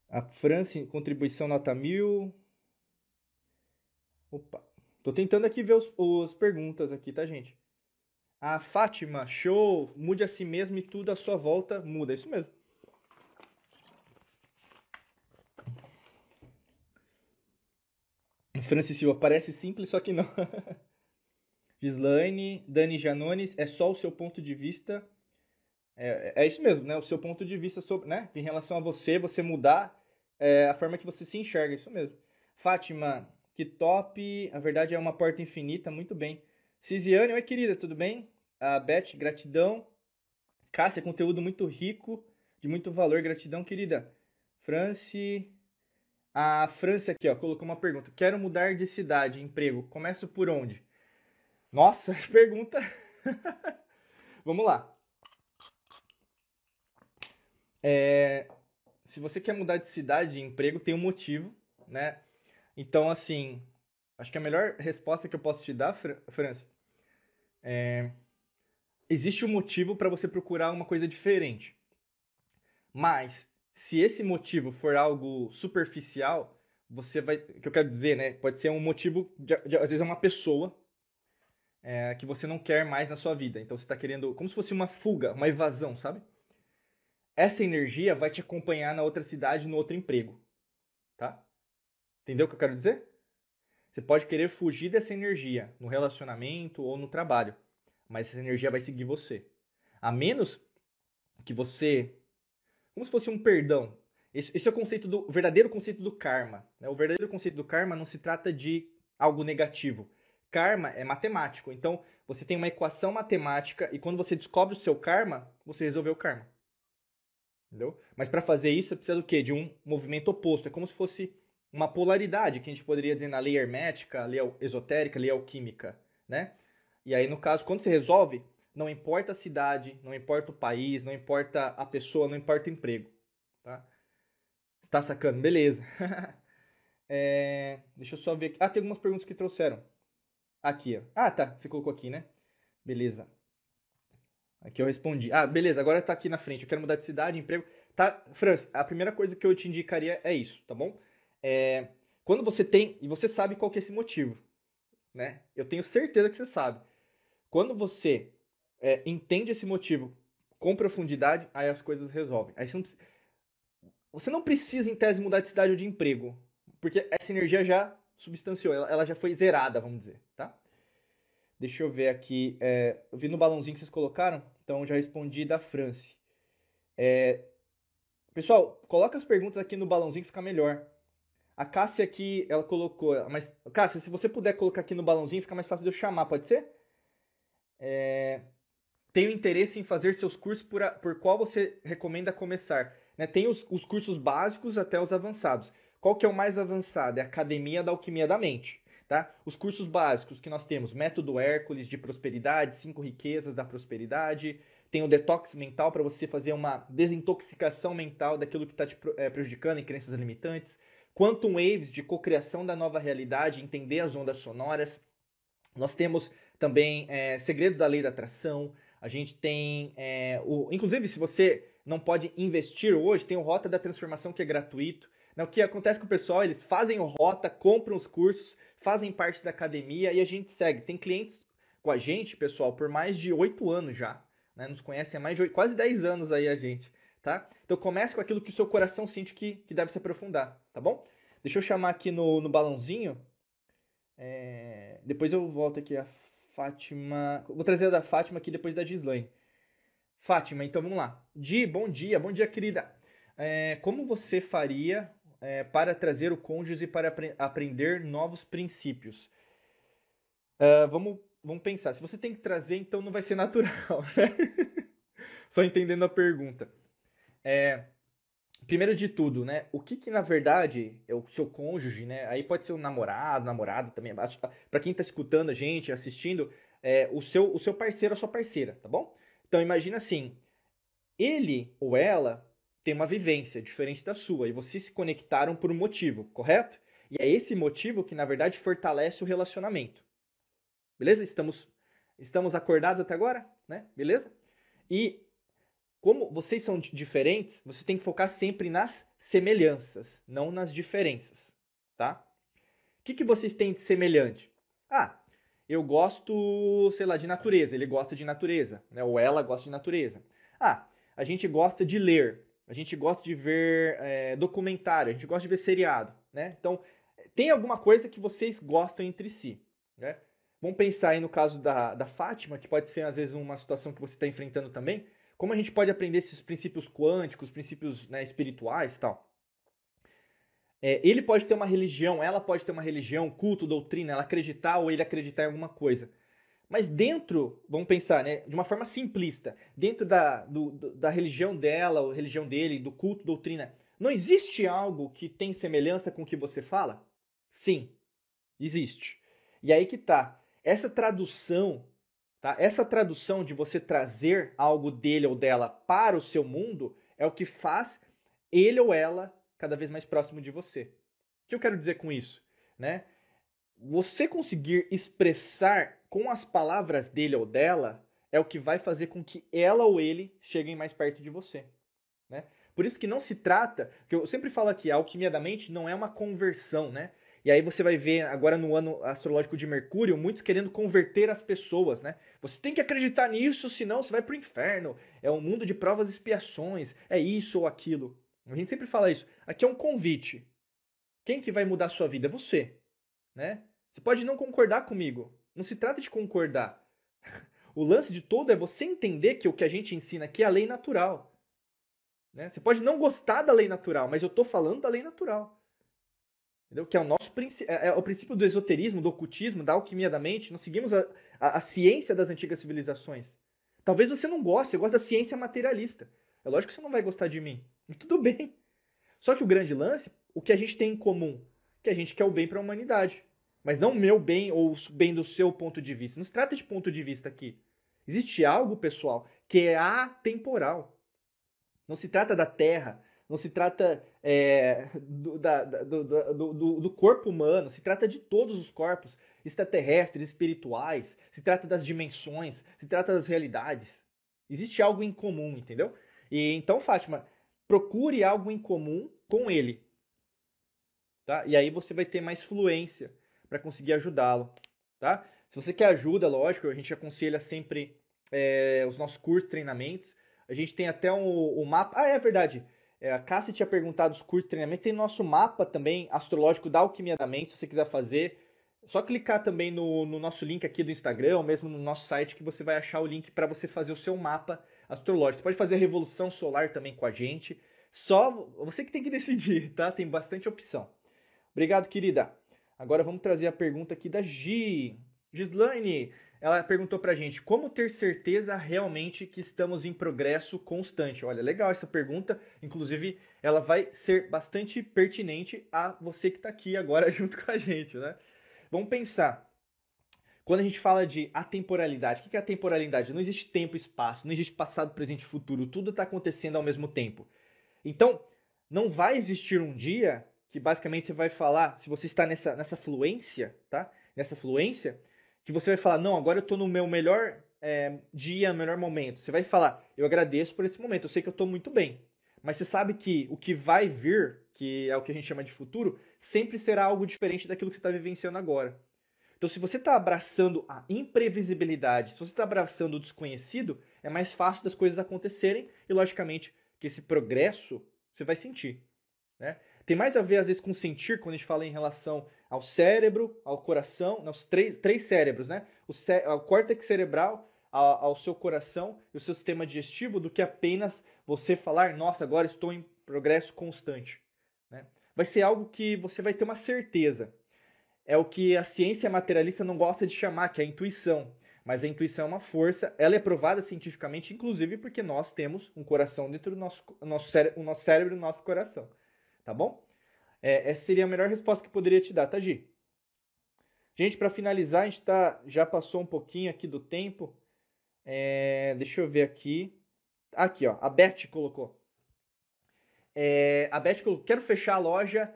A França, contribuição nota 1000. Opa. Tô tentando aqui ver os perguntas aqui, tá, gente? A Fátima, show! Mude a si mesmo e tudo à sua volta muda. É isso mesmo. Francis Silva, parece simples, só que não. Gislaine, Dani Janones, é só o seu ponto de vista. É isso mesmo, né? O seu ponto de vista sobre, né? Em relação a você mudar a forma que você se enxerga. É isso mesmo. Fátima, que top! A verdade é uma porta infinita, muito bem. Cisiane, oi querida, tudo bem? A Beth, gratidão. Cássia, conteúdo muito rico, de muito valor, gratidão, querida. Franci. A França aqui, ó, colocou uma pergunta. Quero mudar de cidade, emprego. Começo por onde? Nossa, pergunta. Vamos lá. Se você quer mudar de cidade, de emprego, tem um motivo, né? Então, assim, acho que a melhor resposta que eu posso te dar, França, existe um motivo para você procurar uma coisa diferente. Mas, se esse motivo for algo superficial, você vai... O que eu quero dizer, né? Pode ser um motivo, às vezes é uma pessoa que você não quer mais na sua vida. Então, você está querendo... Como se fosse uma fuga, uma evasão, sabe? Essa energia vai te acompanhar na outra cidade, no outro emprego. Tá? Entendeu o que eu quero dizer? Você pode querer fugir dessa energia no relacionamento ou no trabalho. Mas essa energia vai seguir você. A menos que você... Como se fosse um perdão. Esse é o verdadeiro conceito do karma. Né? O verdadeiro conceito do karma não se trata de algo negativo. Karma é matemático. Então, você tem uma equação matemática e quando você descobre o seu karma, você resolveu o karma. Entendeu? Mas para fazer isso, você precisa do quê? De um movimento oposto. É como se fosse uma polaridade, que a gente poderia dizer na lei hermética, lei esotérica, lei alquímica. Né? E aí, no caso, quando você resolve, não importa a cidade, não importa o país, não importa a pessoa, não importa o emprego. Tá? Você tá sacando? Beleza. Deixa eu só ver aqui. Tem algumas perguntas que trouxeram. Aqui, ó. Tá. Você colocou aqui, né? Beleza. Aqui eu respondi. Ah, beleza, agora tá aqui na frente. Eu quero mudar de cidade, emprego. Tá, Franz, a primeira coisa que eu te indicaria é isso, tá bom? É, quando você tem, e você sabe qual que é esse motivo, né? Eu tenho certeza que você sabe. Quando você entende esse motivo com profundidade, aí as coisas resolvem. Aí você não precisa, em tese, mudar de cidade ou de emprego, porque essa energia já substanciou, ela já foi zerada, vamos dizer, tá? Deixa eu ver aqui. Eu vi no balãozinho que vocês colocaram, então já respondi da France. Pessoal, coloca as perguntas aqui no balãozinho que fica melhor. A Cássia aqui, ela colocou. Mas, Cássia, se você puder colocar aqui no balãozinho, fica mais fácil de eu chamar, pode ser? Tenho interesse em fazer seus cursos por qual você recomenda começar. Né? Tem os cursos básicos até os avançados. Qual que é o mais avançado? É a Academia da Alquimia da Mente. Tá? Os cursos básicos que nós temos, Método Hércules de Prosperidade, 5 Riquezas da Prosperidade, tem o Detox Mental para você fazer uma desintoxicação mental daquilo que está te prejudicando em crenças limitantes, Quantum Waves de cocriação da nova realidade, entender as ondas sonoras. Nós temos também Segredos da Lei da Atração, a gente tem, inclusive se você não pode investir hoje, tem o Rota da Transformação que é gratuito. O que acontece com o pessoal, eles fazem o Rota, compram os cursos, fazem parte da academia e a gente segue. Tem clientes com a gente, pessoal, por mais de 8 anos já. Né? Nos conhecem há mais de quase 10 anos aí a gente. Tá? Então comece com aquilo que o seu coração sente que deve se aprofundar, tá bom? Deixa eu chamar aqui no balãozinho. Depois eu volto aqui a Fátima. Vou trazer a da Fátima aqui depois da Gislaine. Fátima, então vamos lá. Bom dia, querida. Como você faria para trazer o cônjuge para aprender novos princípios? Vamos pensar. Se você tem que trazer, então não vai ser natural, né? Só entendendo a pergunta. Primeiro de tudo, né? O que na verdade é o seu cônjuge, né? Aí pode ser um namorado, namorada também. Para quem tá escutando a gente, assistindo, o seu parceiro, a sua parceira, tá bom? Então imagina assim, ele ou ela tem uma vivência diferente da sua e vocês se conectaram por um motivo, correto? E é esse motivo que na verdade fortalece o relacionamento. Beleza? Estamos acordados até agora, né? Beleza? E como vocês são diferentes, você tem que focar sempre nas semelhanças, não nas diferenças, tá? O que vocês têm de semelhante? Eu gosto, sei lá, de natureza, ele gosta de natureza, né? Ou ela gosta de natureza. A gente gosta de ler, a gente gosta de ver documentário, a gente gosta de ver seriado, né? Então, tem alguma coisa que vocês gostam entre si, né? Vamos pensar aí no caso da Fátima, que pode ser às vezes uma situação que você está enfrentando também. Como a gente pode aprender esses princípios quânticos, princípios, né, espirituais e tal? Ele pode ter uma religião, ela pode ter uma religião, culto, doutrina, ela acreditar ou ele acreditar em alguma coisa. Mas dentro, vamos pensar, né, de uma forma simplista, dentro da religião dela, ou religião dele, do culto, doutrina, não existe algo que tem semelhança com o que você fala? Sim, existe. E aí que tá. Essa tradução, tá? Essa tradução de você trazer algo dele ou dela para o seu mundo é o que faz ele ou ela cada vez mais próximo de você. O que eu quero dizer com isso? Né? Você conseguir expressar com as palavras dele ou dela é o que vai fazer com que ela ou ele cheguem mais perto de você. Né? Por isso que não se trata, que eu sempre falo aqui, a alquimia da mente não é uma conversão, né? E aí você vai ver agora no ano astrológico de Mercúrio, muitos querendo converter as pessoas, né? Você tem que acreditar nisso, senão você vai pro inferno. É um mundo de provas e expiações, é isso ou aquilo. A gente sempre fala isso. Aqui é um convite. Quem que vai mudar a sua vida? É você, né? Você pode não concordar comigo. Não se trata de concordar. O lance de todo é você entender que o que a gente ensina aqui é a lei natural. Né? Você pode não gostar da lei natural, mas eu estou falando da lei natural. Entendeu? Que é o nosso é o princípio do esoterismo, do ocultismo, da alquimia da mente. Nós seguimos a ciência das antigas civilizações. Talvez você não goste, você gosta da ciência materialista. É lógico que você não vai gostar de mim. E tudo bem. Só que o grande lance, o que a gente tem em comum, que a gente quer o bem para a humanidade. Mas não o meu bem ou o bem do seu ponto de vista. Não se trata de ponto de vista aqui. Existe algo, pessoal, que é atemporal. Não se trata da Terra, não se trata do corpo humano, se trata de todos os corpos extraterrestres, espirituais, se trata das dimensões, se trata das realidades. Existe algo em comum, entendeu? E então, Fátima, procure algo em comum com ele, tá? E aí você vai ter mais fluência para conseguir ajudá-lo, tá? Se você quer ajuda, lógico, a gente aconselha sempre os nossos cursos, treinamentos. A gente tem até um mapa. Ah, é verdade. A Cássia tinha perguntado os cursos de treinamento. Tem nosso mapa também astrológico da Alquimia da Mente, se você quiser fazer. Só clicar também no nosso link aqui do Instagram, ou mesmo no nosso site, que você vai achar o link para você fazer o seu mapa astrológico. Você pode fazer a Revolução Solar também com a gente. Só você que tem que decidir, tá? Tem bastante opção. Obrigado, querida. Agora vamos trazer a pergunta aqui da Gislaine. Ela perguntou pra gente, como ter certeza realmente que estamos em progresso constante? Olha, legal essa pergunta. Inclusive, ela vai ser bastante pertinente a você que está aqui agora junto com a gente, né? Vamos pensar. Quando a gente fala de atemporalidade, o que é atemporalidade? Não existe tempo e espaço, não existe passado, presente e futuro. Tudo está acontecendo ao mesmo tempo. Então, não vai existir um dia que basicamente você vai falar, se você está nessa fluência, tá? Nessa fluência, que você vai falar, não, agora eu estou no meu melhor dia, melhor momento. Você vai falar, eu agradeço por esse momento, eu sei que eu estou muito bem. Mas você sabe que o que vai vir, que é o que a gente chama de futuro, sempre será algo diferente daquilo que você está vivenciando agora. Então, se você está abraçando a imprevisibilidade, se você está abraçando o desconhecido, é mais fácil das coisas acontecerem e, logicamente, que esse progresso você vai sentir, né? Tem mais a ver, às vezes, com sentir, quando a gente fala em relação ao cérebro, ao coração, os três cérebros, né? O córtex cerebral, ao seu coração e o seu sistema digestivo, do que apenas você falar, nossa, agora estou em progresso constante, né? Vai ser algo que você vai ter uma certeza. É o que a ciência materialista não gosta de chamar, que é a intuição. Mas a intuição é uma força, ela é provada cientificamente, inclusive porque nós temos um coração dentro do nosso cérebro e do nosso coração. Tá bom? Essa seria a melhor resposta que poderia te dar, tá, Gi? Gente, para finalizar, a gente já passou um pouquinho aqui do tempo. Deixa eu ver aqui. Aqui, ó, a Beth colocou. A Beth colocou, quero fechar a loja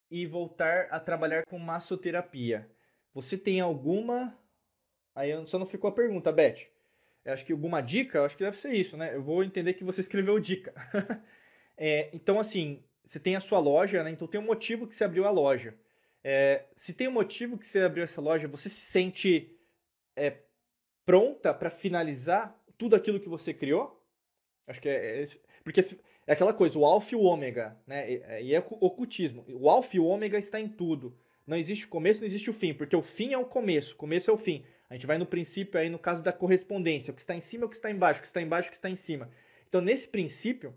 e voltar a trabalhar com massoterapia. Você tem alguma... Aí só não ficou a pergunta, Beth. Eu acho que alguma dica? Eu acho que deve ser isso, né? Eu vou entender que você escreveu dica. Então, assim, você tem a sua loja, né? Então tem um motivo que você abriu a loja. Se tem um motivo que você abriu essa loja, você se sente pronta para finalizar tudo aquilo que você criou? Acho que porque é aquela coisa, o alfa e o ômega, né? E é ocultismo. O alfa e o ômega está em tudo. Não existe o começo, não existe o fim, porque o fim é o começo é o fim. A gente vai no princípio aí, no caso da correspondência, o que está em cima é o que está embaixo, o que está embaixo é o que está em cima. Então, nesse princípio,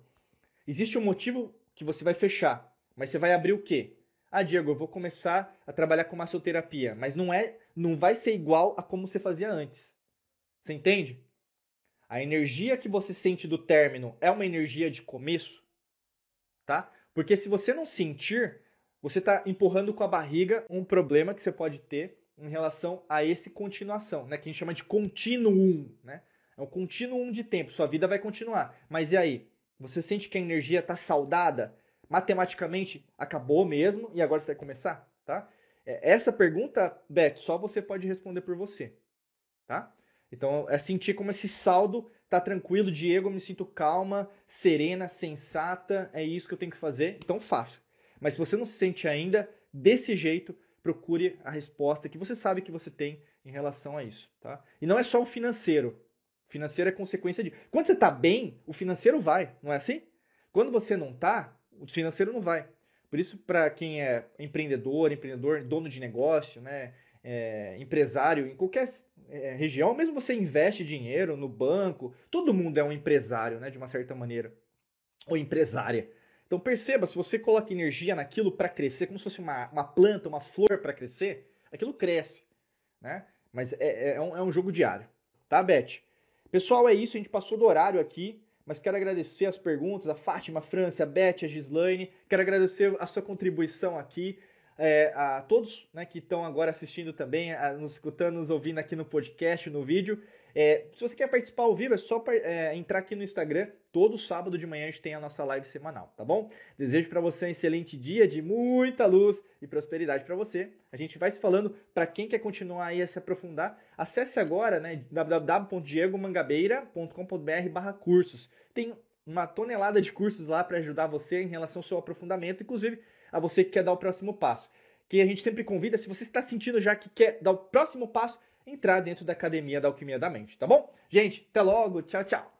existe um motivo que você vai fechar, mas você vai abrir o quê? Ah, Diego, eu vou começar a trabalhar com massoterapia, mas não vai ser igual a como você fazia antes. Você entende? A energia que você sente do término é uma energia de começo, tá? Porque se você não sentir, você está empurrando com a barriga um problema que você pode ter em relação a esse continuação, né? Que a gente chama de continuum, né? É um continuum de tempo, sua vida vai continuar. Mas e aí? Você sente que a energia está saudada? Matematicamente, acabou mesmo e agora você vai começar, tá? Essa pergunta, Beth, só você pode responder por você, tá? Então, é sentir como esse saldo tá tranquilo, Diego, eu me sinto calma, serena, sensata, é isso que eu tenho que fazer, então faça. Mas se você não se sente ainda desse jeito, procure a resposta que você sabe que você tem em relação a isso, tá? E não é só o financeiro. O financeiro é consequência de... Quando você tá bem, o financeiro vai, não é assim? Quando você não tá, o financeiro não vai. Por isso, para quem é empreendedor, dono de negócio, né, empresário, em qualquer região, mesmo você investe dinheiro no banco, todo mundo é um empresário, né, de uma certa maneira, ou empresária. Então perceba, se você coloca energia naquilo para crescer, como se fosse uma planta, uma flor para crescer, aquilo cresce, né? Mas é um jogo diário, tá, Beth? Pessoal, é isso, a gente passou do horário aqui, mas quero agradecer as perguntas, a Fátima, a França, a Beth, a Gislaine, quero agradecer a sua contribuição aqui, a todos, né, que estão agora assistindo também, nos escutando, nos ouvindo aqui no podcast, no vídeo. Se você quer participar ao vivo, é só entrar aqui no Instagram. Todo sábado de manhã a gente tem a nossa live semanal, tá bom? Desejo para você um excelente dia de muita luz e prosperidade para você. A gente vai se falando. Para quem quer continuar aí a se aprofundar, acesse agora, né, www.diegomangabeira.com.br/cursos. Tem uma tonelada de cursos lá para ajudar você em relação ao seu aprofundamento, inclusive a você que quer dar o próximo passo. Que a gente sempre convida, se você está sentindo já que quer dar o próximo passo, entrar dentro da Academia da Alquimia da Mente, tá bom? Gente, até logo, tchau, tchau!